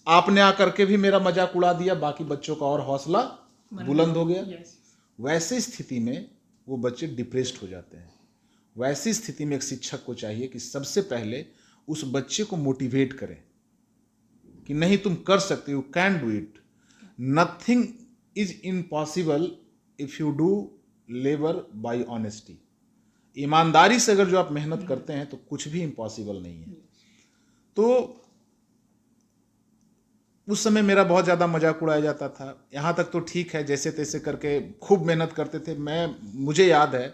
आपने आकर के भी मेरा मजाक उड़ा दिया, बाकी बच्चों का और हौसला बुलंद हो गया। वैसी स्थिति में वो बच्चे डिप्रेस्ड हो जाते हैं। वैसी स्थिति में एक शिक्षक को चाहिए कि सबसे पहले उस बच्चे को मोटिवेट करें कि नहीं तुम कर सकते, you can do it, nothing is impossible if you do labour by honesty. ईमानदारी से अगर जो आप मेहनत करते हैं तो कुछ भी इम्पॉसिबल नहीं है। तो उस समय मेरा बहुत ज़्यादा मजाक उड़ाया जाता था। यहाँ तक तो ठीक है, जैसे तैसे करके खूब मेहनत करते थे। मुझे याद है,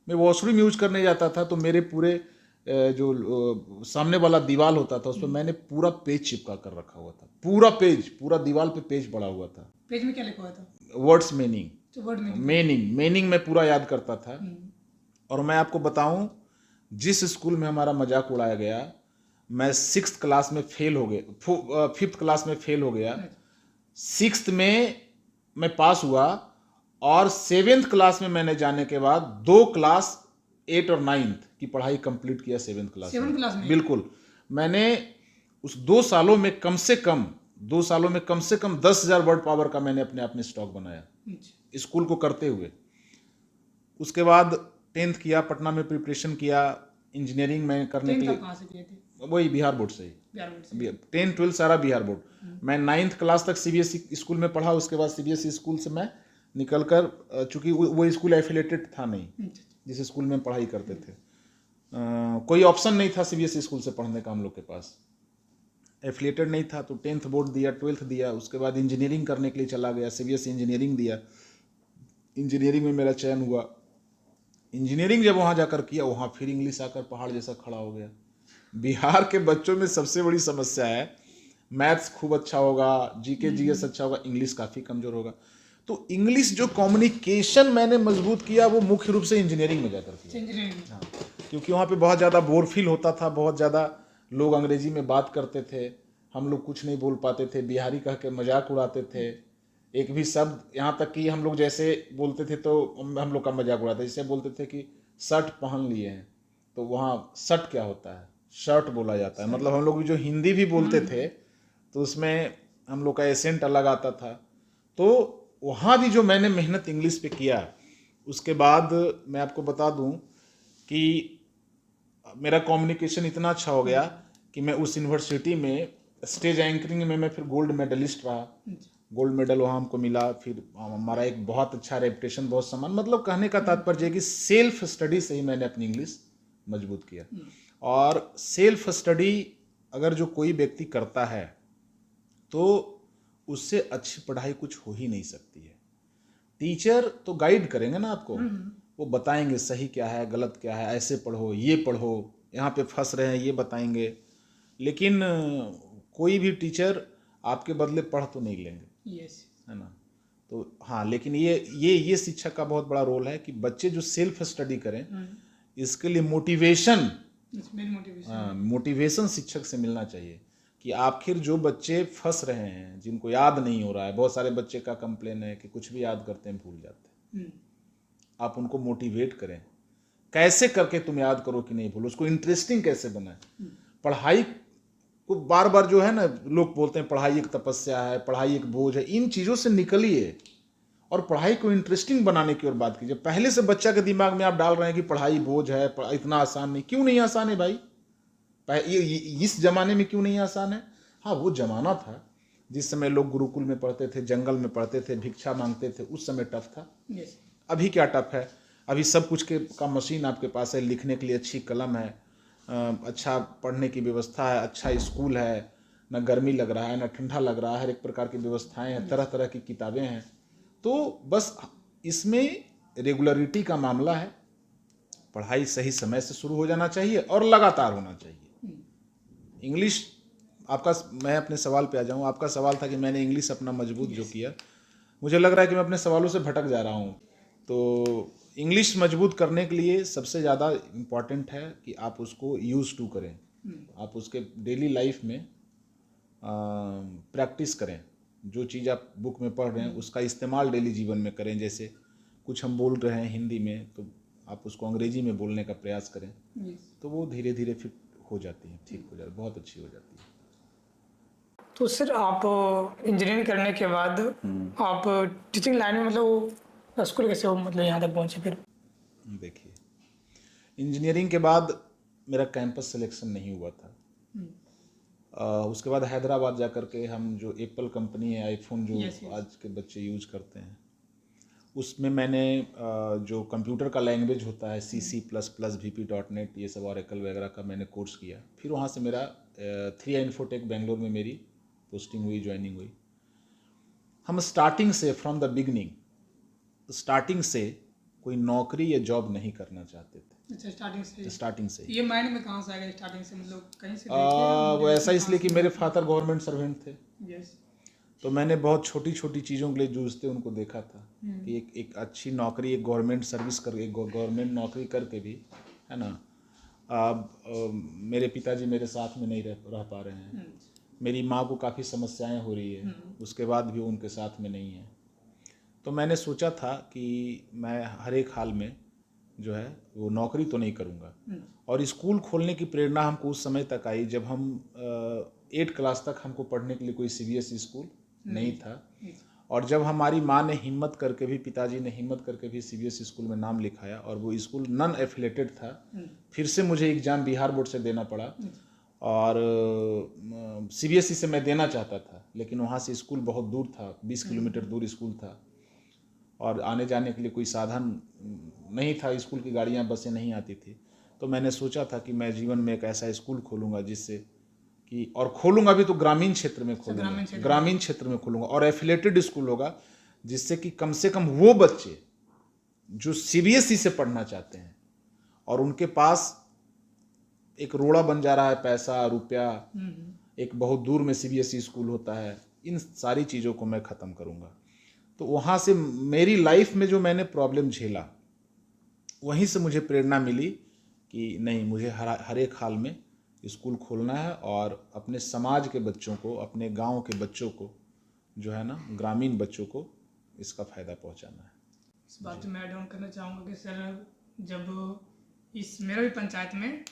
मैं वॉशरूम यूज करने जाता था तो मेरे पूरे जो सामने वाला दीवार होता था उस पर मैंने पूरा पेज चिपका कर रखा हुआ था। पूरा पेज, पूरा दीवार पे पेज पड़ा हुआ था। पेज में क्या लिखा हुआ था? वर्ड्स मीनिंग, मीनिंग मीनिंग मैं पूरा याद करता था। और मैं आपको बताऊं, जिस स्कूल में हमारा मजाक उड़ाया गया, मैं 6th क्लास में फेल हो गया, 5th क्लास में फेल हो गया, 6th में मैं पास हुआ और 7th क्लास में मैंने जाने के बाद 2 क्लास 8 और 9th की पढ़ाई कंप्लीट किया 7th क्लास में। क्लास में? बिल्कुल। मैंने उस 2 सालों में कम से कम 2 सालों में कम से कम 10,000 वर्ड पावर का मैंने अपने आप में स्टॉक बनाया स्कूल को करते हुए। उसके बाद 10th किया, पटना में प्रिपरेशन किया, इंजीनियरिंग में करने के लिए। कहाँ से किए थे? वही बिहार बोर्ड से ही। बिहार बोर्ड से। 10 12 सारा बिहार बोर्ड। मैं 9th क्लास तक सीबीएसई स्कूल में पढ़ा। उसके बाद सीबीएसई स्कूल से मैं निकल कर, चूंकि वो स्कूल एफिलेटेड था नहीं जिस स्कूल में पढ़ाई करते थे, कोई ऑप्शन नहीं था सीबीएसई स्कूल से पढ़ने का हम लोग के पास, एफिलेटेड नहीं था। तो 10th बोर्ड दिया, 12th दिया, उसके बाद इंजीनियरिंग करने के लिए चला गया, सीबीएसई इंजीनियरिंग दिया। इंजीनियरिंग में मेरा चयन हुआ। इंजीनियरिंग जब वहाँ जाकर किया, वहाँ फिर इंग्लिश आकर पहाड़ जैसा खड़ा हो गया। बिहार के बच्चों में सबसे बड़ी समस्या है, मैथ्स खूब अच्छा होगा, जीके जीएस अच्छा होगा, इंग्लिश काफ़ी कमज़ोर होगा। तो इंग्लिश जो कम्युनिकेशन मैंने मजबूत किया, वो मुख्य रूप से इंजीनियरिंग में जाकर किया। हाँ, क्योंकि वहाँ पे बहुत ज़्यादा बोर फील होता था, बहुत ज़्यादा लोग अंग्रेजी में बात करते थे, हम लोग कुछ नहीं बोल पाते थे, बिहारी कह के मजाक उड़ाते थे। एक भी शब्द, यहाँ तक कि हम लोग जैसे बोलते थे तो हम लोग का मजाक उड़ाते, जैसे बोलते थे कि शर्ट पहन लिए हैं, तो वहाँ शर्ट क्या होता है, शर्ट बोला जाता है। मतलब हम लोग जो हिंदी भी बोलते थे तो उसमें हम लोग का एसेंट अलग आता था। तो वहाँ भी जो मैंने मेहनत इंग्लिश पे किया, उसके बाद मैं आपको बता दूं कि मेरा कम्युनिकेशन इतना अच्छा हो गया कि मैं उस यूनिवर्सिटी में स्टेज एंकरिंग में मैं फिर गोल्ड मेडलिस्ट रहा। गोल्ड मेडल वहाँ हमको मिला। फिर हमारा एक बहुत अच्छा रेपुटेशन, बहुत सम्मान। मतलब कहने का तात्पर्य है कि सेल्फ स्टडी से ही मैंने अपनी इंग्लिश मजबूत किया। और सेल्फ स्टडी अगर जो कोई व्यक्ति करता है तो उससे अच्छी पढ़ाई कुछ हो ही नहीं सकती है। टीचर तो गाइड करेंगे ना आपको, वो बताएंगे सही क्या है, गलत क्या है, ऐसे पढ़ो, ये पढ़ो, यहाँ पे फंस रहे हैं, ये बताएंगे। लेकिन कोई भी टीचर आपके बदले पढ़ तो नहीं लेंगे, है ना। तो हाँ, लेकिन ये शिक्षक का बहुत बड़ा रोल है कि बच्चे जो सेल्फ स्टडी करें, इसके लिए मोटिवेशन शिक्षक से मिलना चाहिए कि आखिर जो बच्चे फंस रहे हैं, जिनको याद नहीं हो रहा है, बहुत सारे बच्चे का कंप्लेन है कि कुछ भी याद करते हैं भूल जाते हैं, आप उनको मोटिवेट करें, कैसे करके तुम याद करो कि नहीं भूलो, उसको इंटरेस्टिंग कैसे बनाए। पढ़ाई को बार बार जो है ना, लोग बोलते हैं पढ़ाई एक तपस्या है, पढ़ाई एक बोझ है, इन चीज़ों से निकलिए और पढ़ाई को इंटरेस्टिंग बनाने की ओर बात कीजिए। पहले से बच्चा के दिमाग में आप डाल रहे हैं कि पढ़ाई बोझ है, इतना आसान नहीं। क्यों नहीं आसान है भाई? इस जमाने में क्यों नहीं आसान है? हाँ, वो जमाना था जिस समय लोग गुरुकुल में पढ़ते थे, जंगल में पढ़ते थे, भिक्षा मांगते थे, उस समय टफ था। अभी क्या टफ है? अभी सब कुछ का मशीन आपके पास है, लिखने के लिए अच्छी कलम है, अच्छा पढ़ने की व्यवस्था है, अच्छा स्कूल है, न गर्मी लग रहा है न ठंडा लग रहा है, हर एक प्रकार की व्यवस्थाएं हैं, तरह तरह की किताबें हैं। तो बस इसमें रेगुलरिटी का मामला है। पढ़ाई सही समय से शुरू हो जाना चाहिए और लगातार होना चाहिए। इंग्लिश आपका, मैं अपने सवाल पे आ जाऊँ। आपका सवाल था कि मैंने इंग्लिश अपना मजबूत जो किया, मुझे लग रहा है कि मैं अपने सवालों से भटक जा रहा हूँ। तो इंग्लिश मजबूत करने के लिए सबसे ज़्यादा इम्पॉर्टेंट है कि आप उसको यूज़ टू करें, आप उसके डेली लाइफ में प्रैक्टिस करें। जो चीज़ आप बुक में पढ़ रहे हैं उसका इस्तेमाल डेली जीवन में करें। जैसे कुछ हम बोल रहे हैं हिंदी में, तो आप उसको अंग्रेजी में बोलने का प्रयास करें, तो वो धीरे धीरे फिर हो जाती है, ठीक हो जाती है, बहुत अच्छी हो जाती है। तो सर, आप इंजीनियरिंग करने के बाद आप टीचिंग लाइन में मतलब स्कूल कैसे हो, मतलब यहाँ तक पहुँचे फिर? देखिए, इंजीनियरिंग के बाद मेरा कैंपस सिलेक्शन नहीं हुआ था। उसके बाद हैदराबाद जा कर के हम जो एप्पल कंपनी है, आईफोन जो आज के बच्चे यूज करते हैं, उसमें मैंने जो कंप्यूटर का लैंग्वेज होता है C++, VP.NET, ये सब ऑरेकल वगैरह का मैंने कोर्स किया। फिर वहाँ से मेरा 3i इन्फोटेक बेंगलोर में मेरी पोस्टिंग हुई, ज्वाइनिंग हुई। हम स्टार्टिंग से, फ्रॉम द बिगनिंग, स्टार्टिंग से कोई नौकरी या जॉब नहीं करना चाहते थे। अच्छा, स्टार्टिंग से ये माइंड में कहाँ से आएगा स्टार्टिंग से, मतलब कहीं से वो ऐसा इसलिए कि मेरे फादर गवर्नमेंट सर्वेंट थे। तो मैंने बहुत छोटी छोटी चीज़ों के लिए जूझते उनको देखा था कि एक अच्छी नौकरी, एक गवर्नमेंट सर्विस कर, एक गवर्नमेंट नौकरी करके भी, है ना, मेरे पिताजी मेरे साथ में नहीं रह पा रहे हैं। मेरी माँ को काफ़ी समस्याएं हो रही है, उसके बाद भी वो उनके साथ में नहीं है। तो मैंने सोचा था कि मैं हर एक हाल में जो है वो नौकरी तो नहीं करूँगा। और स्कूल खोलने की प्रेरणा हमको उस समय तक आई जब हम 8 क्लास तक हमको पढ़ने के लिए कोई सीबीएसई स्कूल नहीं था। और जब हमारी माँ ने हिम्मत करके भी, पिताजी ने हिम्मत करके भी सीबीएसई स्कूल में नाम लिखाया और वो स्कूल नॉन एफिलेटेड था, फिर से मुझे एग्ज़ाम बिहार बोर्ड से देना पड़ा। और सीबीएसई से मैं देना चाहता था, लेकिन वहाँ से स्कूल बहुत दूर था, 20 किलोमीटर दूर स्कूल था और आने जाने के लिए कोई साधन नहीं था, स्कूल की गाड़ियाँ बसें नहीं आती थी। तो मैंने सोचा था कि मैं जीवन में एक ऐसा स्कूल खोलूँगा जिससे कि, और खोलूँगा भी तो ग्रामीण क्षेत्र में खोलूँगा, ग्रामीण क्षेत्र में खोलूँगा और एफिलेटेड स्कूल होगा, जिससे कि कम से कम वो बच्चे जो सीबीएसई से पढ़ना चाहते हैं और उनके पास एक रोड़ा बन जा रहा है, पैसा रुपया, एक बहुत दूर में सीबीएसई स्कूल होता है, इन सारी चीज़ों को मैं ख़त्म करूँगा। तो वहाँ से मेरी लाइफ में जो मैंने प्रॉब्लम झेला, वहीं से मुझे प्रेरणा मिली कि नहीं, मुझे हर एक हाल में स्कूल खोलना है और अपने समाज के बच्चों को, अपने गांव के बच्चों को, जो है ना, ग्रामीण बच्चों को इसका फ़ायदा पहुंचाना है। इस बात में ऐड ऑन करना चाहूँगा कि सर, जब इस मेरा भी पंचायत में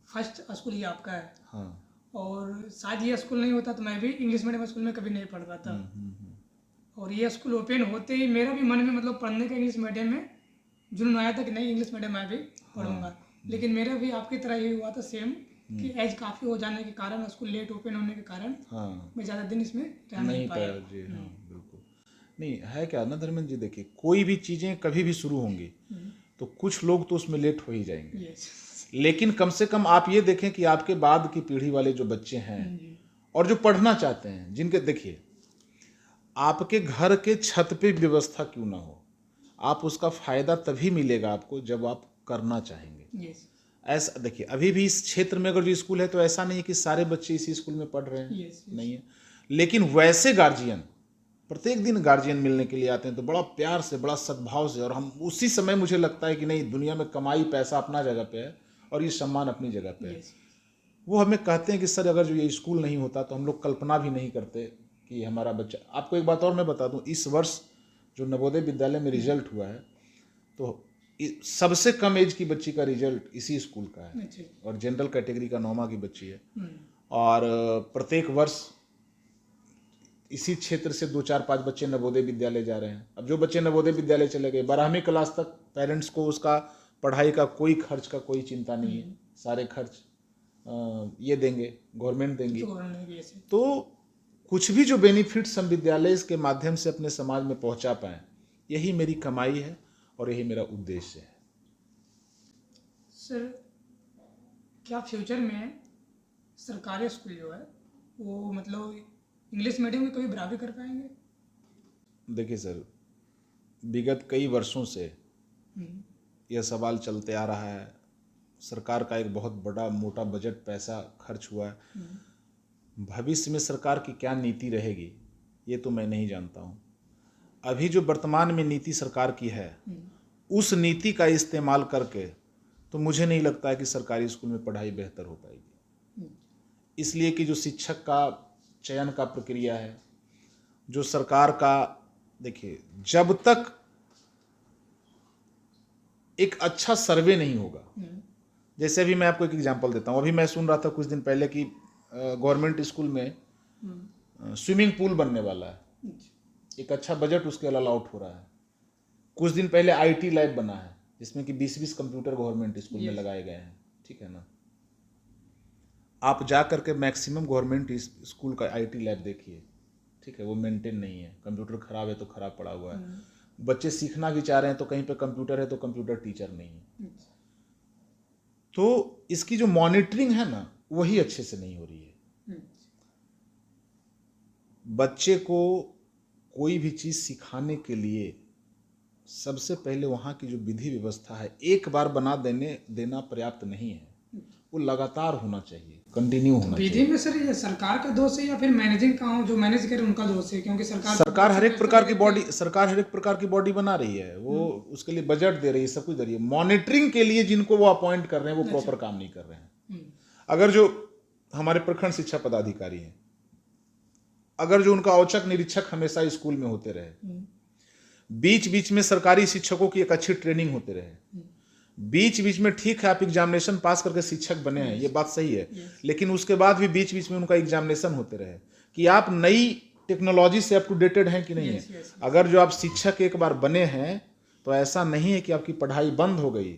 फर्स्ट स्कूल ही आपका है। हाँ। और शायद ये स्कूल नहीं होता तो मैं भी इंग्लिश मीडियम स्कूल में कभी नहीं पढ़ पाता। और ये स्कूल ओपन होते ही मेरा भी मन में मतलब पढ़ने का इंग्लिश मीडियम में जुनून आया था कि नहीं, इंग्लिश मीडियम मैं भी पढ़ूंगा। लेकिन मेरा भी आपकी तरह ही हुआ था सेम, कि एज काफ़ी हो जाने के कारण, स्कूल लेट ओपन होने के कारण मैं ज़्यादा दिन इसमें रह नहीं पाया। जी हाँ, बिल्कुल नहीं है। क्या ना धर्मेंद्र जी, देखिए, कोई भी चीज़ें कभी भी शुरू होंगी तो कुछ लोग तो उसमें लेट हो ही जाएंगे, लेकिन कम से कम आप ये देखें कि आपके बाद की पीढ़ी वाले जो बच्चे हैं और जो पढ़ना चाहते हैं, जिनके, देखिए, आपके घर के छत पे व्यवस्था क्यों ना हो, आप उसका फ़ायदा तभी मिलेगा आपको जब आप करना चाहेंगे। ऐसा देखिए, अभी भी इस क्षेत्र में अगर जो स्कूल है तो ऐसा नहीं है कि सारे बच्चे इसी स्कूल में पढ़ रहे हैं, नहीं है। लेकिन वैसे गार्जियन, प्रत्येक दिन गार्जियन मिलने के लिए आते हैं तो बड़ा प्यार से, बड़ा सद्भाव से, और हम उसी समय मुझे लगता है कि नहीं, दुनिया में कमाई, पैसा अपना जगह पे है और ये सम्मान अपनी जगह पे है। वो हमें कहते हैं कि सर, अगर जो ये स्कूल नहीं होता तो हम लोग कल्पना भी नहीं करते कि हमारा बच्चा। आपको एक बात और मैं बता दूं, इस वर्ष जो नवोदय विद्यालय में रिजल्ट हुआ है तो सबसे कम एज की बच्ची का रिजल्ट इसी स्कूल का है, और जनरल कैटेगरी का 9वीं की बच्ची है। और प्रत्येक वर्ष इसी क्षेत्र से 2, 4, 5 बच्चे नवोदय विद्यालय जा रहे हैं। अब जो बच्चे नवोदय विद्यालय चले गए, 12वीं क्लास तक पेरेंट्स को उसका पढ़ाई का कोई खर्च का कोई चिंता नहीं है, सारे खर्च ये देंगे, गवर्नमेंट देंगी। तो कुछ भी जो बेनिफिट्स हम विद्यालय के माध्यम से अपने समाज में पहुंचा पाएँ, यही मेरी कमाई है और यही मेरा उद्देश्य है। सर, क्या फ्यूचर में सरकारी स्कूल जो है वो मतलब इंग्लिश मीडियम में कभी बराबरी कर पाएंगे? देखिए सर, विगत कई वर्षों से यह सवाल चलते आ रहा है। सरकार का एक बहुत बड़ा मोटा बजट पैसा खर्च हुआ है। भविष्य में सरकार की क्या नीति रहेगी ये तो मैं नहीं जानता हूँ। अभी जो वर्तमान में नीति सरकार की है, उस नीति का इस्तेमाल करके तो मुझे नहीं लगता है कि सरकारी स्कूल में पढ़ाई बेहतर हो पाएगी। इसलिए कि जो शिक्षक का चयन का प्रक्रिया है, जो सरकार का, देखिए, जब तक एक अच्छा सर्वे नहीं होगा, जैसे अभी मैं आपको एक एग्जांपल देता हूँ। अभी मैं सुन रहा था कुछ दिन पहले कि गवर्नमेंट स्कूल में स्विमिंग पूल बनने वाला है, एक अच्छा बजट उसके लिए अलॉट हो रहा है। कुछ दिन पहले आईटी लैब बना है जिसमें कि 20-20 कंप्यूटर गवर्नमेंट स्कूल में लगाए गए हैं, ठीक है ना। आप जा करके मैक्सिमम गवर्नमेंट स्कूल का आईटी लैब देखिए, ठीक है, वो मेंटेन नहीं है, कंप्यूटर खराब है तो खराब पड़ा हुआ है। बच्चे सीखना भी चाह रहे हैं तो कहीं पे कंप्यूटर है तो कंप्यूटर टीचर नहीं है। तो इसकी जो मॉनिटरिंग है ना, वही अच्छे से नहीं हो रही है। बच्चे को कोई भी चीज़ सिखाने के लिए सबसे पहले वहाँ की जो विधि व्यवस्था है, एक बार बना देना पर्याप्त नहीं है, वो लगातार होना चाहिए, कंटिन्यू होना चाहिए। विधि में सर ये सरकार का दोष है या फिर मैनेजिंग का, जो मैनेज करे उनका दोष है? क्योंकि सरकार हर एक प्रकार की बॉडी बना रही है, वो उसके लिए बजट दे रही है, सब कुछ दे रही है। मॉनिटरिंग के लिए जिनको वो अपॉइंट कर रहे हैं वो प्रॉपर काम नहीं कर रहे हैं। अगर जो हमारे प्रखंड शिक्षा पदाधिकारी हैं, अगर जो उनका औचक निरीक्षक हमेशा स्कूल में होते रहे, बीच बीच में सरकारी शिक्षकों की एक अच्छी ट्रेनिंग होते रहे, बीच बीच में ठीक है आप एग्जामिनेशन पास करके शिक्षक बने हैं, ये बात सही है, लेकिन उसके बाद भी बीच बीच में उनका एग्जामिनेशन होते रहे कि आप नई टेक्नोलॉजी से अप टू डेटेड हैं कि नहीं है। अगर जो आप शिक्षक एक बार बने हैं तो ऐसा नहीं है कि आपकी पढ़ाई बंद हो गई।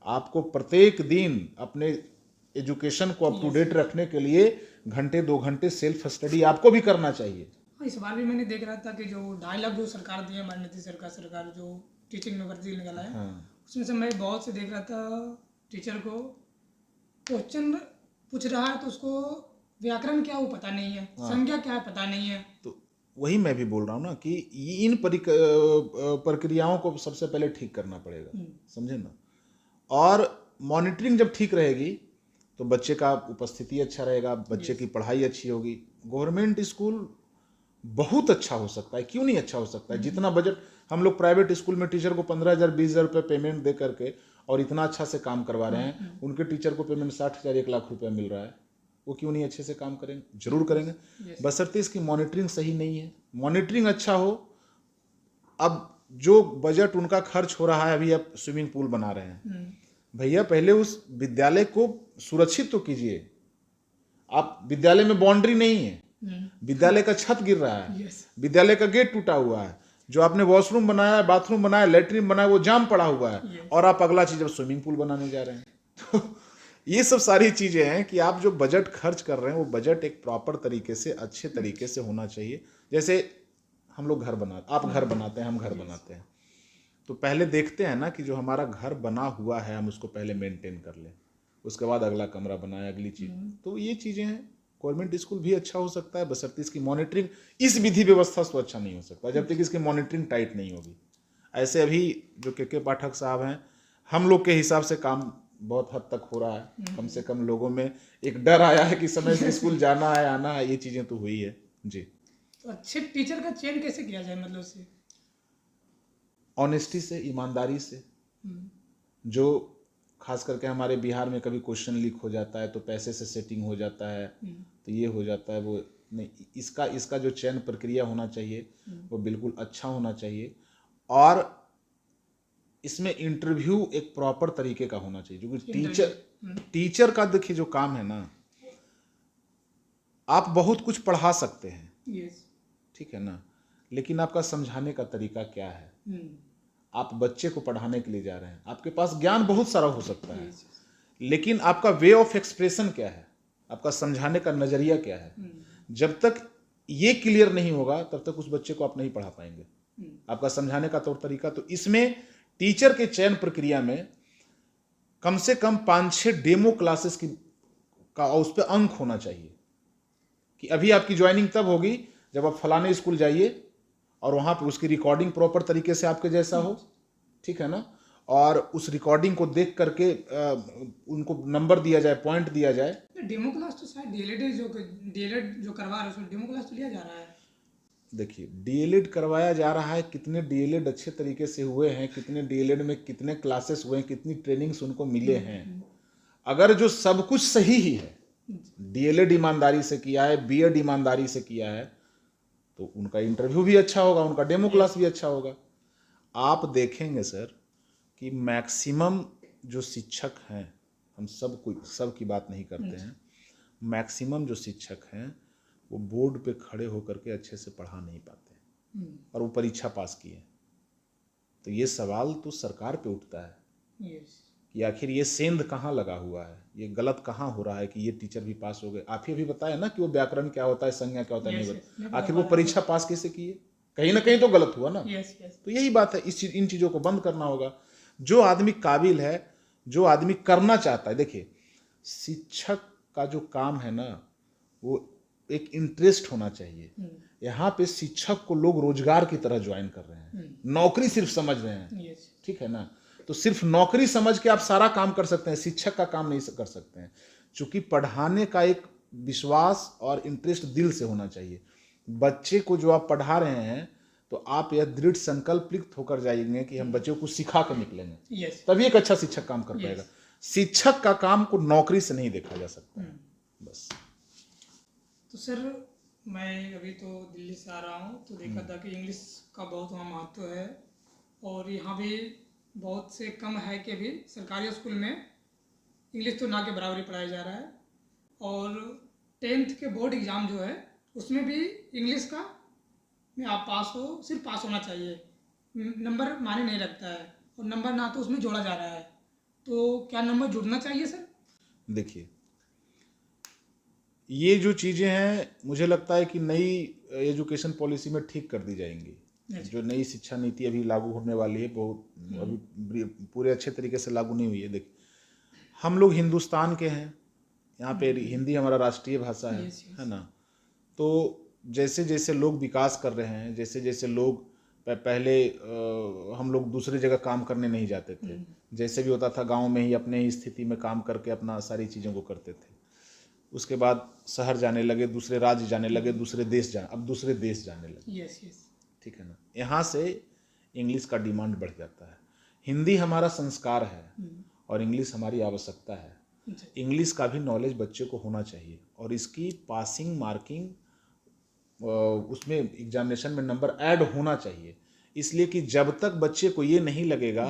आपको प्रत्येक दिन अपने एजुकेशन को अप टू डेट रखने के लिए घंटे 2 घंटे सेल्फ स्टडी आपको भी करना चाहिए। इस बार भी मैंने देख रहा था कि जो 2.5 लाख जो सरकार दी है, हमारी नीतीश सरकार जो टीचिंग में भर्ती निकाला है, उसमें से मैं बहुत से देख रहा था टीचर को क्वेश्चन पूछ रहा है तो उसको व्याकरण क्या वो पता नहीं है, संज्ञा क्या है पता नहीं है। तो वही मैं भी बोल रहा हूँ ना कि इन प्रक्रियाओं को सबसे पहले ठीक करना पड़ेगा, समझे ना। और मॉनिटरिंग जब ठीक रहेगी तो बच्चे का उपस्थिति अच्छा रहेगा, बच्चे की पढ़ाई अच्छी होगी। गवर्नमेंट स्कूल बहुत अच्छा हो सकता है, क्यों नहीं अच्छा हो सकता है। जितना बजट हम लोग प्राइवेट स्कूल में टीचर को 15,000 20,000 रुपये पेमेंट दे करके और इतना अच्छा से काम करवा रहे हैं, उनके टीचर को पेमेंट 60,000 1 लाख रुपया मिल रहा है, वो क्यों नहीं अच्छे से काम करेंगे? जरूर करेंगे, बशर्ते इसकी मॉनिटरिंग सही नहीं है। मॉनिटरिंग अच्छा हो। अब जो बजट उनका खर्च हो रहा है, अभी आप स्विमिंग पूल बना रहे हैं, भैया पहले उस विद्यालय को सुरक्षित तो कीजिए। आप विद्यालय में बाउंड्री नहीं है, विद्यालय का छत गिर रहा है, विद्यालय का गेट टूटा हुआ है, जो आपने वॉशरूम बनाया, बाथरूम बनाया, लेटरिन बनाया, वो जाम पड़ा हुआ है, और आप अगला चीज अब स्विमिंग पूल बनाने जा रहे हैं। तो ये सब सारी चीजें हैं कि आप जो बजट खर्च कर रहे हैं वो बजट एक प्रॉपर तरीके से, अच्छे तरीके से होना चाहिए। जैसे हम लोग घर आप घर बनाते हैं, हम घर बनाते हैं, तो पहले देखते हैं ना कि जो हमारा घर बना हुआ है हम उसको पहले मेंटेन कर लें, उसके बाद अगला कमरा बनाए, अगली चीज। तो ये चीजें हैं। गवर्नमेंट स्कूल भी अच्छा हो सकता है, बशर्ते इसकी मॉनिटरिंग, इस विधि व्यवस्था से अच्छा नहीं हो सकता जब तक इसकी मॉनिटरिंग टाइट नहीं होगी। ऐसे अभी जो के पाठक साहब हैं, हम लोग के हिसाब से काम बहुत हद तक हो रहा है। कम से कम लोगों में एक डर आया है कि समय से स्कूल जाना है, आना है, ये चीजें तो हुई है जी। तो अच्छे टीचर का चयन कैसे किया जाए, मतलब से ऑनेस्टी से, ईमानदारी से। जो खास करके हमारे बिहार में कभी क्वेश्चन लीक हो जाता है तो पैसे से सेटिंग हो जाता है, तो ये हो जाता है, वो नहीं। इसका जो चयन प्रक्रिया होना चाहिए वो बिल्कुल अच्छा होना चाहिए, और इसमें इंटरव्यू एक प्रॉपर तरीके का होना चाहिए। क्योंकि टीचर का देखिए जो काम है ना, आप बहुत कुछ पढ़ा सकते हैं, ठीक है ना, लेकिन आपका समझाने का तरीका क्या है। आप बच्चे को पढ़ाने के लिए जा रहे हैं, आपके पास ज्ञान बहुत सारा हो सकता है, लेकिन आपका वे ऑफ एक्सप्रेशन क्या है, आपका समझाने का नजरिया क्या है। जब तक ये क्लियर नहीं होगा तब तक उस बच्चे को आप नहीं पढ़ा पाएंगे, आपका समझाने का तौर तरीका। तो इसमें टीचर के चयन प्रक्रिया में कम से कम 5-6 डेमो क्लासेस का उस पर अंक होना चाहिए कि अभी आपकी ज्वाइनिंग तब होगी जब आप फलाने स्कूल जाइए और वहां पर उसकी रिकॉर्डिंग प्रॉपर तरीके से आपके जैसा हो, ठीक है ना, और उस रिकॉर्डिंग को देख करके उनको नंबर दिया जाए, पॉइंट दिया जाए। डेमो क्लास तो शायद डीएलएड जो करवा रहे हैं उसमें डेमो क्लास तो लिया जा रहा है। देखिए डीएलएड करवाया जा रहा है, कितने डीएलएड अच्छे तरीके से हुए हैं, कितने डीएलएड में कितने क्लासेस हुए हैं, कितनी ट्रेनिंग्स उनको मिले हैं। अगर जो सब कुछ सही ही है, डीएलएड ईमानदारी से किया है, बीएड ईमानदारी से किया है, तो उनका इंटरव्यू भी अच्छा होगा, उनका डेमो क्लास भी अच्छा होगा। आप देखेंगे सर कि मैक्सिमम जो शिक्षक हैं, हम सब की बात नहीं करते हैं, मैक्सिमम जो शिक्षक हैं वो बोर्ड पे खड़े होकर के अच्छे से पढ़ा नहीं पाते, और वो परीक्षा पास किए। तो ये सवाल तो सरकार पे उठता है कि आखिर ये सेंध कहाँ लगा हुआ है, ये गलत कहाँ हो रहा है कि ये टीचर भी पास हो गए। आप ही अभी बताया ना कि वो व्याकरण क्या होता है, संज्ञा क्या होता है, नहीं बता, आखिर वो परीक्षा पास कैसे किए? कहीं ना कहीं तो गलत हुआ ना। तो यही बात है, इन चीजों को बंद करना होगा। जो आदमी काबिल है, जो आदमी करना चाहता है, देखिए शिक्षक का जो काम है ना वो एक इंटरेस्ट होना चाहिए। यहाँ पे शिक्षक को लोग रोजगार की तरह ज्वाइन कर रहे हैं, नौकरी सिर्फ समझ रहे हैं, ठीक है ना। तो सिर्फ नौकरी समझ के आप सारा काम कर सकते हैं, शिक्षक का काम नहीं कर सकते हैं। चूंकि पढ़ाने का एक विश्वास और इंटरेस्ट दिल से होना चाहिए। बच्चे को जो आप पढ़ा रहे हैं तो आप यह दृढ़ संकल्पित होकर जाएंगे कि हम बच्चों को सिखा कर निकलेंगे, तभी एक अच्छा शिक्षक काम कर पाएगा। शिक्षक का काम को नौकरी से नहीं देखा जा सकता है, बस। तो सर मैं अभी तो दिल्ली से आ रहा हूँ, तो देखा था कि इंग्लिश का बहुत वहाँ महत्व है, और यहाँ भी बहुत से कम है कि अभी सरकारी स्कूल में इंग्लिश तो ना के बराबर ही पढ़ाया जा रहा है, और 10th के बोर्ड एग्ज़ाम जो है उसमें भी इंग्लिश का में आप पास हो, सिर्फ पास होना चाहिए, नंबर मायने नहीं रखता है, और नंबर ना तो उसमें जोड़ा जा रहा है। तो क्या नंबर जुड़ना चाहिए सर? देखिए, ये जो चीज़ें हैं मुझे लगता है कि नई एजुकेशन पॉलिसी में ठीक कर दी जाएंगी। जो नई शिक्षा नीति अभी लागू होने वाली है वो अभी पूरे अच्छे तरीके से लागू नहीं हुई है। देखिए, हम लोग हिंदुस्तान के हैं, यहाँ पे हिंदी हमारा राष्ट्रीय भाषा है ना। तो जैसे जैसे लोग विकास कर रहे हैं, जैसे जैसे लोग पहले हम लोग दूसरी जगह काम करने नहीं जाते थे, जैसे भी होता था गांव में ही अपने ही स्थिति में काम करके अपना सारी चीज़ों को करते थे। उसके बाद शहर जाने लगे, दूसरे राज्य जाने लगे, दूसरे देश अब दूसरे देश जाने लगे। यस यस, ठीक है ना। यहाँ से इंग्लिश का डिमांड बढ़ जाता है। हिंदी हमारा संस्कार है और इंग्लिश हमारी आवश्यकता है। इंग्लिश का भी नॉलेज बच्चे को होना चाहिए, और इसकी पासिंग मार्किंग उसमें एग्जामिनेशन में नंबर ऐड होना चाहिए। इसलिए कि जब तक बच्चे को ये नहीं लगेगा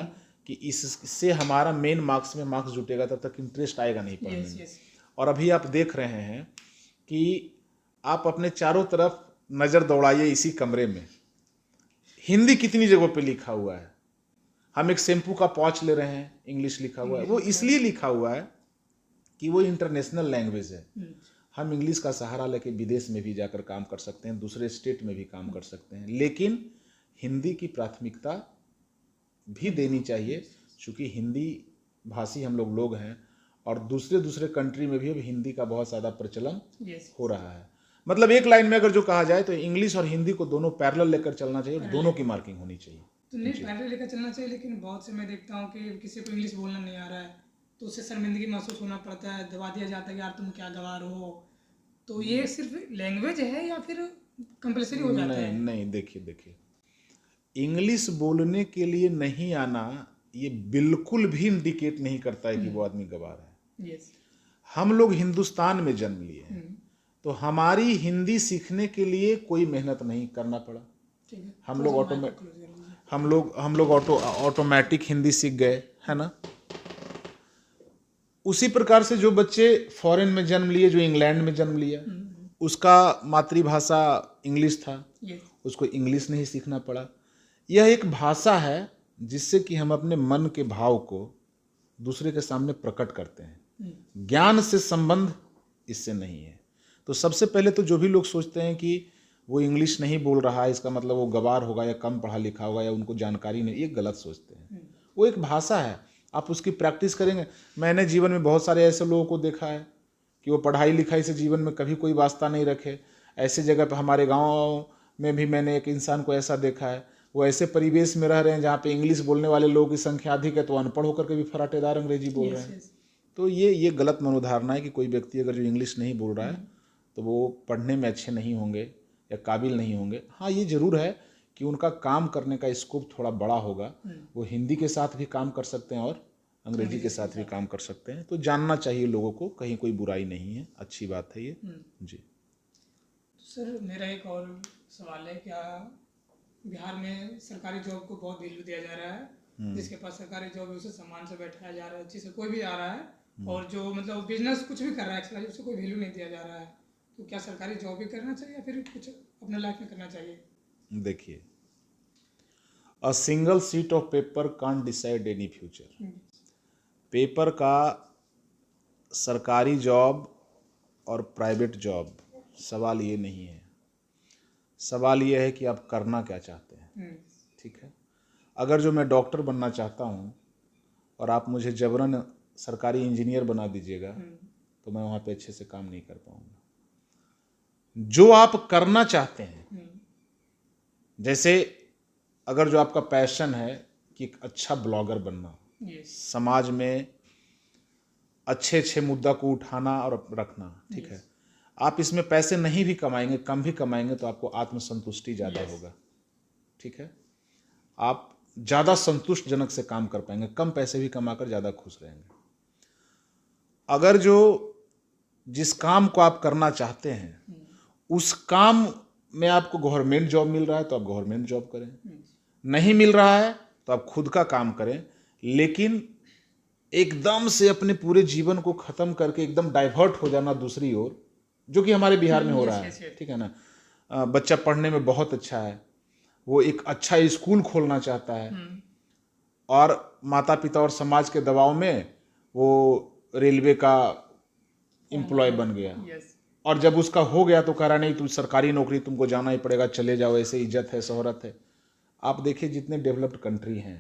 कि इससे हमारा मेन मार्क्स में मार्क्स जुटेगा, तब तक इंटरेस्ट आएगा नहीं पढ़ने में। और अभी आप देख रहे हैं कि आप अपने चारों तरफ नज़र दौड़ाइए इसी कमरे में, हिंदी कितनी जगहों पे लिखा हुआ है। हम एक शैम्पू का पाउच ले रहे हैं, इंग्लिश लिखा हुआ है। वो इसलिए लिखा हुआ है कि वो इंटरनेशनल लैंग्वेज है। हम इंग्लिश का सहारा लेके विदेश में भी जाकर काम कर सकते हैं, दूसरे स्टेट में भी काम कर सकते हैं, लेकिन हिंदी की प्राथमिकता भी देनी चाहिए, क्योंकि हिंदी भाषी हम लोग हैं, और दूसरे कंट्री में भी अब हिंदी का बहुत ज़्यादा प्रचलन हो रहा है। मतलब एक लाइन में अगर जो कहा जाए तो इंग्लिश और हिंदी को दोनों पैरेलल लेकर चलना चाहिए, और दोनों की मार्किंग होनी चाहिए। तो नहीं, पैरेलल लेकर चलना चाहिए, लेकिन बहुत से मैं देखता हूँ कि किसी को इंग्लिश बोलना नहीं आ रहा है तो उससे शर्मिंदगी महसूस होना पड़ता है, दबा दिया जाता है कि यार तुम क्या गवार हो। तो ये सिर्फ लैंग्वेज है या फिर कंपलसरी हो जाता है? नहीं, देखिए, इंग्लिश बोलने के लिए नहीं आना ये बिल्कुल भी इंडिकेट नहीं करता है कि वो आदमी गवार है। यस, हम लोग हिंदुस्तान में जन्म लिए हैं, तो हमारी हिंदी सीखने के लिए कोई मेहनत नहीं करना पड़ा। हम लोग ऑटोमेटिक हिंदी सीख गए, है ना। उसी प्रकार से जो बच्चे फॉरेन में जन्म लिए, जो इंग्लैंड में जन्म लिया, उसका मातृभाषा इंग्लिश था, उसको इंग्लिश नहीं सीखना पड़ा। यह एक भाषा है जिससे कि हम अपने मन के भाव को दूसरे के सामने प्रकट करते हैं। ज्ञान से संबंध इससे नहीं है। तो सबसे पहले तो जो भी लोग सोचते हैं कि वो इंग्लिश नहीं बोल रहा है, इसका मतलब वो गवार होगा या कम पढ़ा लिखा होगा या उनको जानकारी नहीं, ये गलत सोचते हैं। वो एक भाषा है, आप उसकी प्रैक्टिस करेंगे। मैंने जीवन में बहुत सारे ऐसे लोगों को देखा है कि वो पढ़ाई लिखाई से जीवन में कभी कोई वास्ता नहीं रखे। ऐसे जगह पर हमारे गाँव में भी मैंने एक इंसान को ऐसा देखा है, वो ऐसे परिवेश में रह रहे हैं जहाँ पे इंग्लिश बोलने वाले लोगों की संख्या अधिक है, तो अनपढ़ होकर के भी फराटेदार अंग्रेजी बोल रहे हैं। तो ये गलत मनोधारणा है कि कोई व्यक्ति अगर जो इंग्लिश नहीं बोल रहा है तो वो पढ़ने में अच्छे नहीं होंगे या काबिल नहीं होंगे। हाँ, ये जरूर है कि उनका काम करने का स्कोप थोड़ा बड़ा होगा, वो हिंदी के साथ भी काम कर सकते हैं और अंग्रेजी के साथ भी काम कर सकते हैं। तो जानना चाहिए लोगों को, कहीं कोई बुराई नहीं है, अच्छी बात है ये। जी सर, मेरा एक और सवाल है, क्या बिहार में सरकारी जॉब को बहुत वैल्यू दिया जा रहा है, जिसके पास सरकारी जॉब है उसे सम्मान से बैठाया जा रहा है, अच्छे से कोई भी आ रहा है, और जो मतलब बिजनेस कुछ भी कर रहा है उसे कोई वैल्यू नहीं दिया जा रहा है। तो क्या सरकारी जॉब भी करना चाहिए या फिर कुछ अपने लाइफ में करना चाहिए? देखिए, a single sheet of paper can't decide any future. Paper का सरकारी जॉब और प्राइवेट जॉब सवाल ये नहीं है। सवाल ये है कि आप करना क्या चाहते हैं। ठीक है, अगर जो मैं डॉक्टर बनना चाहता हूँ और आप मुझे जबरन सरकारी इंजीनियर बना दीजिएगा तो मैं वहाँ पे अच्छे से काम नहीं कर पाऊँगा। जो आप करना चाहते हैं, जैसे अगर जो आपका पैशन है कि एक अच्छा ब्लॉगर बनना, समाज में अच्छे अच्छे मुद्दा को उठाना और रखना, ठीक है, आप इसमें पैसे नहीं भी कमाएंगे, कम भी कमाएंगे, तो आपको आत्मसंतुष्टि ज़्यादा होगा। ठीक है, आप ज़्यादा संतुष्टजनक से काम कर पाएंगे, कम पैसे भी कमाकर ज़्यादा खुश रहेंगे। अगर जो जिस काम को आप करना चाहते हैं उस काम में आपको गवर्नमेंट जॉब मिल रहा है तो आप गवर्नमेंट जॉब करें, नहीं मिल रहा है तो आप खुद का काम करें, लेकिन एकदम से अपने पूरे जीवन को खत्म करके एकदम डाइवर्ट हो जाना दूसरी ओर, जो कि हमारे बिहार में हो रहा है, ठीक है ना। बच्चा पढ़ने में बहुत अच्छा है, वो एक अच्छा स्कूल खोलना चाहता है, और माता पिता और समाज के दबाव में वो रेलवे का एम्प्लॉय बन गया, और जब उसका हो गया तो कह रहा नहीं तुम सरकारी नौकरी तुमको जाना ही पड़ेगा, चले जाओ, ऐसे इज्जत है, शोहरत है। आप देखिए जितने डेवलप्ड कंट्री हैं,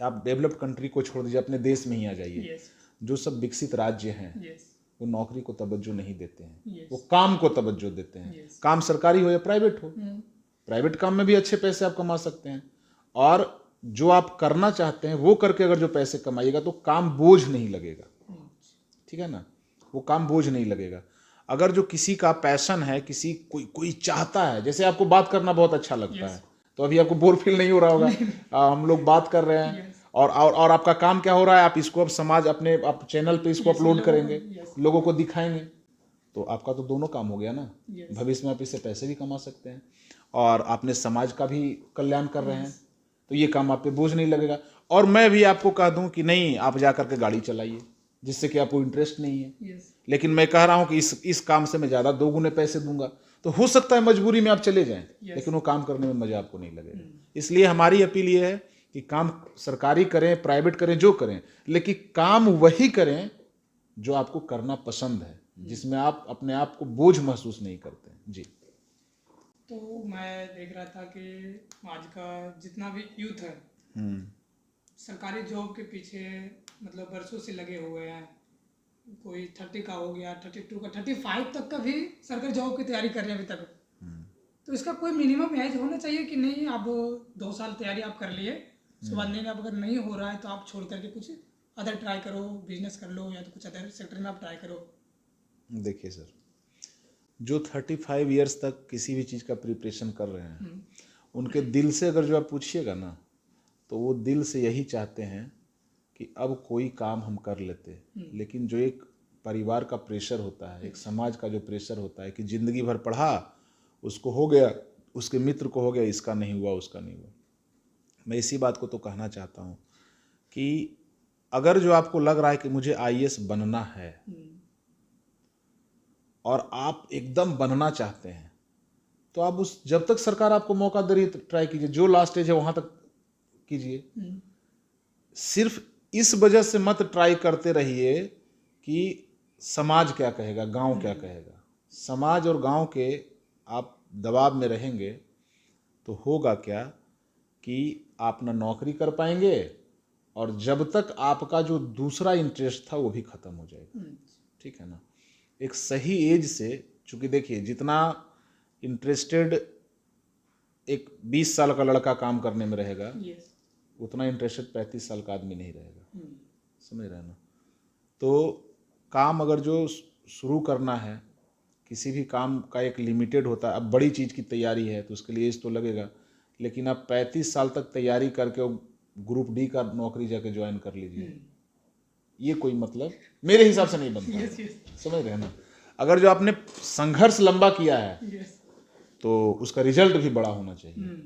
आप डेवलप्ड कंट्री को छोड़ दीजिए, अपने देश में ही आ जाइए, जो सब विकसित राज्य हैं वो नौकरी को तवज्जो नहीं देते हैं, वो काम को तवज्जो देते हैं। काम सरकारी हो या प्राइवेट हो, प्राइवेट काम में भी अच्छे पैसे आप कमा सकते हैं, और जो आप करना चाहते हैं वो करके अगर जो पैसे कमाइएगा तो काम बोझ नहीं लगेगा, ठीक है ना, वो काम बोझ नहीं लगेगा। अगर जो किसी का पैशन है, किसी कोई चाहता है, जैसे आपको बात करना बहुत अच्छा लगता है, तो अभी आपको बोर फील नहीं हो रहा होगा, हम लोग बात कर रहे हैं, और आपका काम क्या हो रहा है, आप इसको अब समाज अपने आप चैनल पे इसको अपलोड करेंगे, लोगों को दिखाएंगे, तो आपका तो दोनों काम हो गया ना। भविष्य में आप इससे पैसे भी कमा सकते हैं और आपने समाज का भी कल्याण कर रहे हैं, तो ये काम आप पे बोझ नहीं लगेगा। और मैं भी आपको कह दूं कि नहीं, आप जा करके गाड़ी चलाइए जिससे कि आपको इंटरेस्ट नहीं है, लेकिन मैं कह रहा हूं कि इस काम से मैं ज़्यादा 2 गुने पैसे दूंगा, तो हो सकता है मजबूरी में आप चले जाएं, लेकिन वो काम करने में मजा आपको नहीं लगेगा। इसलिए हमारी अपील ये है कि काम सरकारी करें, प्राइवेट करें, जो करें, लेकिन काम वही करें जो आपको करना पसंद है, जिसमें आप अपने आप को बोझ महसूस नहीं करते हैं। जी। तो मैं देख रहा था कि आज का जितना भी यूथ है सरकारी जॉब के पीछे मतलब बरसों से लगे हुए हैं। कोई 30 का हो गया, 32 का, 35 तक का भी सरकारी जॉब की तैयारी कर रहे हैं अभी तक। तो इसका कोई मिनिमम एज होना चाहिए कि नहीं, आप 2 साल तैयारी आप कर लिए, उसके बाद नहीं, आप अगर नहीं हो रहा है तो आप छोड़ करके कुछ अदर ट्राई करो, बिजनेस कर लो, या तो कुछ अदर सेक्टर में आप ट्राई करो। देखिए सर, जो 35 ईयर्स तक किसी भी चीज़ का प्रिपरेशन कर रहे हैं, उनके दिल से अगर जो आप पूछिएगा ना, तो वो दिल से यही चाहते हैं कि अब कोई काम हम कर लेते, लेकिन जो एक परिवार का प्रेशर होता है, एक समाज का जो प्रेशर होता है कि ज़िंदगी भर पढ़ा, उसको हो गया, उसके मित्र को हो गया, इसका नहीं हुआ, उसका नहीं हुआ। मैं इसी बात को तो कहना चाहता हूँ कि अगर जो आपको लग रहा है कि मुझे IAS बनना है और आप एकदम बनना चाहते हैं, तो आप जब तक सरकार आपको मौका दे रही है ट्राई कीजिए, जो लास्ट स्टेज है वहाँ तक कीजिए। सिर्फ इस वजह से मत ट्राई करते रहिए कि समाज क्या कहेगा, गांव क्या कहेगा। समाज और गांव के आप दबाव में रहेंगे तो होगा क्या कि आप ना नौकरी कर पाएंगे, और जब तक आपका जो दूसरा इंटरेस्ट था वो भी खत्म हो जाएगा, ठीक है ना। एक सही एज से, चूँकि देखिए जितना इंटरेस्टेड एक 20 साल का लड़का काम करने में रहेगा, उतना इंटरेस्टेड 35 साल का आदमी नहीं रहेगा, समझ रहे हैं ना। तो काम अगर जो शुरू करना है, किसी भी काम का एक लिमिटेड होता है। अब बड़ी चीज़ की तैयारी है तो उसके लिए एज तो लगेगा, लेकिन आप 35 साल तक तैयारी करके ग्रुप D का नौकरी जाके ज्वाइन कर लीजिए, ये कोई मतलब मेरे हिसाब से नहीं बनता है, समझ रहे हैं ना। अगर जो आपने संघर्ष लंबा किया है तो उसका रिजल्ट भी बड़ा होना चाहिए।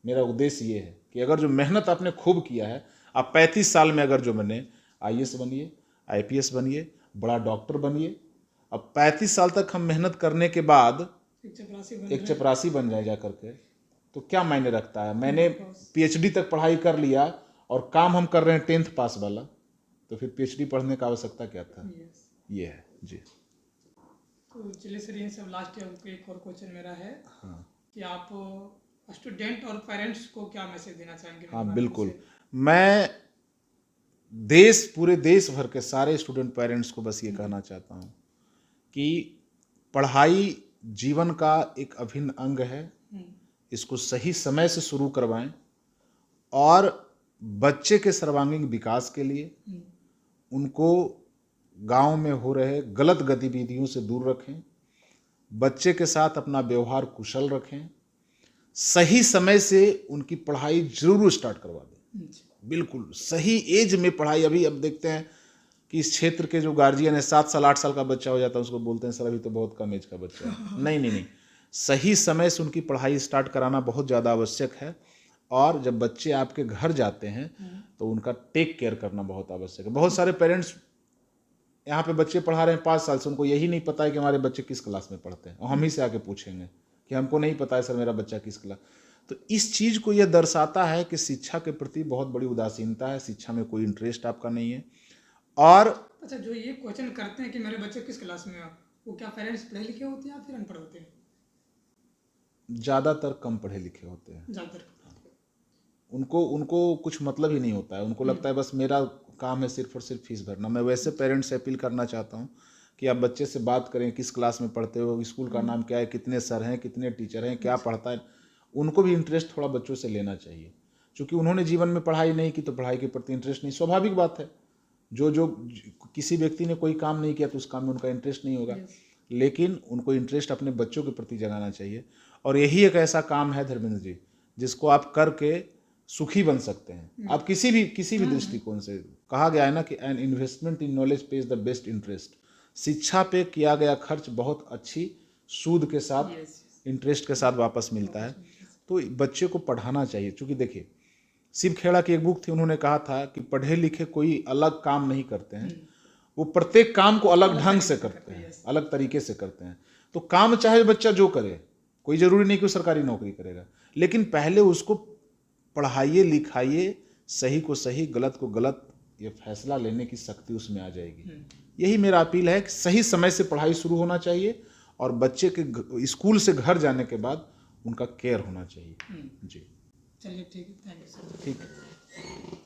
मेरा उद्देश्य ये है कि अगर जो मेहनत आपने खूब किया है, आप 35 साल में अगर जो बने, IAS बनिए, IPS बनिए, बड़ा डॉक्टर बनिए। अब 35 साल तक हम मेहनत करने के बाद एक चपरासी बन जाए जा करके, तो क्या मायने रखता है। मैंने PhD तक पढ़ाई कर लिया और काम हम कर रहे हैं 10th पास वाला, तो फिर PhD पढ़ने का आवश्यकता क्या था। ये है जी। तो चलिए सर, ये सब लास्ट एक और क्वेश्चन मेरा है कि आप स्टूडेंट और पेरेंट्स को क्या मैसेज देना चाहेंगे। हाँ बिल्कुल, मैं पूरे देश भर के सारे स्टूडेंट पेरेंट्स को बस ये कहना चाहता हूँ कि पढ़ाई जीवन का एक अभिन्न अंग है, इसको सही समय से शुरू करवाएं और बच्चे के सर्वांगीण विकास के लिए उनको गांव में हो रहे गलत गतिविधियों से दूर रखें, बच्चे के साथ अपना व्यवहार कुशल रखें, सही समय से उनकी पढ़ाई जरूर स्टार्ट करवा दें, बिल्कुल सही एज में पढ़ाई। अभी अब देखते हैं कि इस क्षेत्र के जो गार्जियन है, 7 साल 8 साल का बच्चा हो जाता है, उसको बोलते हैं सर अभी तो बहुत कम एज का बच्चा है। नहीं, सही समय से उनकी पढ़ाई स्टार्ट कराना बहुत ज़्यादा आवश्यक है। और जब बच्चे आपके घर जाते हैं तो उनका टेक केयर करना बहुत आवश्यक है। बहुत सारे पेरेंट्स यहाँ पे बच्चे पढ़ा रहे हैं 5 साल से, उनको यही नहीं पता है कि हमारे बच्चे किस क्लास में पढ़ते हैं, और हम ही से आके पूछेंगे कि हमको नहीं पता है सर मेरा बच्चा किस क्लास। तो इस चीज़ को यह दर्शाता है कि शिक्षा के प्रति बहुत बड़ी उदासीनता है, शिक्षा में कोई इंटरेस्ट आपका नहीं है। और अच्छा, जो ये क्वेश्चन करते हैं कि मेरे बच्चे किस क्लास में है, वो क्या पेरेंट्स पढ़े लिखे होते हैं या फिर अनपढ़ होते हैं? ज़्यादातर कम पढ़े लिखे होते हैं। ज़्यादातर उनको कुछ मतलब ही नहीं होता है, उनको लगता है बस मेरा काम है सिर्फ और सिर्फ फीस भरना। मैं वैसे पेरेंट्स से अपील करना चाहता हूँ कि आप बच्चे से बात करें, किस क्लास में पढ़ते हो, स्कूल का नाम क्या है, कितने सर हैं, कितने टीचर हैं, क्या पढ़ता है। उनको भी इंटरेस्ट थोड़ा बच्चों से लेना चाहिए, क्योंकि उन्होंने जीवन में पढ़ाई नहीं की तो पढ़ाई के प्रति इंटरेस्ट नहीं, स्वाभाविक बात है। जो किसी व्यक्ति ने कोई काम नहीं किया तो उस काम में उनका इंटरेस्ट नहीं होगा, लेकिन उनको इंटरेस्ट अपने बच्चों के प्रति जगाना चाहिए। और यही एक ऐसा काम है धर्मेंद्र जी जिसको आप करके सुखी बन सकते हैं। आप किसी भी दृष्टिकोण से, कहा गया है ना कि an investment in knowledge page the best interest. शिक्षा पे किया गया खर्च बहुत अच्छी सूद के साथ, इंटरेस्ट के साथ वापस मिलता है। तो बच्चे को पढ़ाना चाहिए, क्योंकि देखिए शिव खेड़ा की एक बुक थी, उन्होंने कहा था कि पढ़े लिखे कोई अलग काम नहीं करते हैं, वो प्रत्येक काम को अलग ढंग से करते हैं, अलग तरीके से करते हैं। तो काम चाहे बच्चा जो करे, कोई जरूरी नहीं कि वो सरकारी नौकरी करेगा, लेकिन पहले उसको पढ़ाइए लिखाइए, सही को सही गलत को गलत, ये फैसला लेने की शक्ति उसमें आ जाएगी। यही मेरा अपील है कि सही समय से पढ़ाई शुरू होना चाहिए और बच्चे के स्कूल से घर जाने के बाद उनका केयर होना चाहिए। जी चलिए, ठीक है, थैंक यू सर। ठीक है।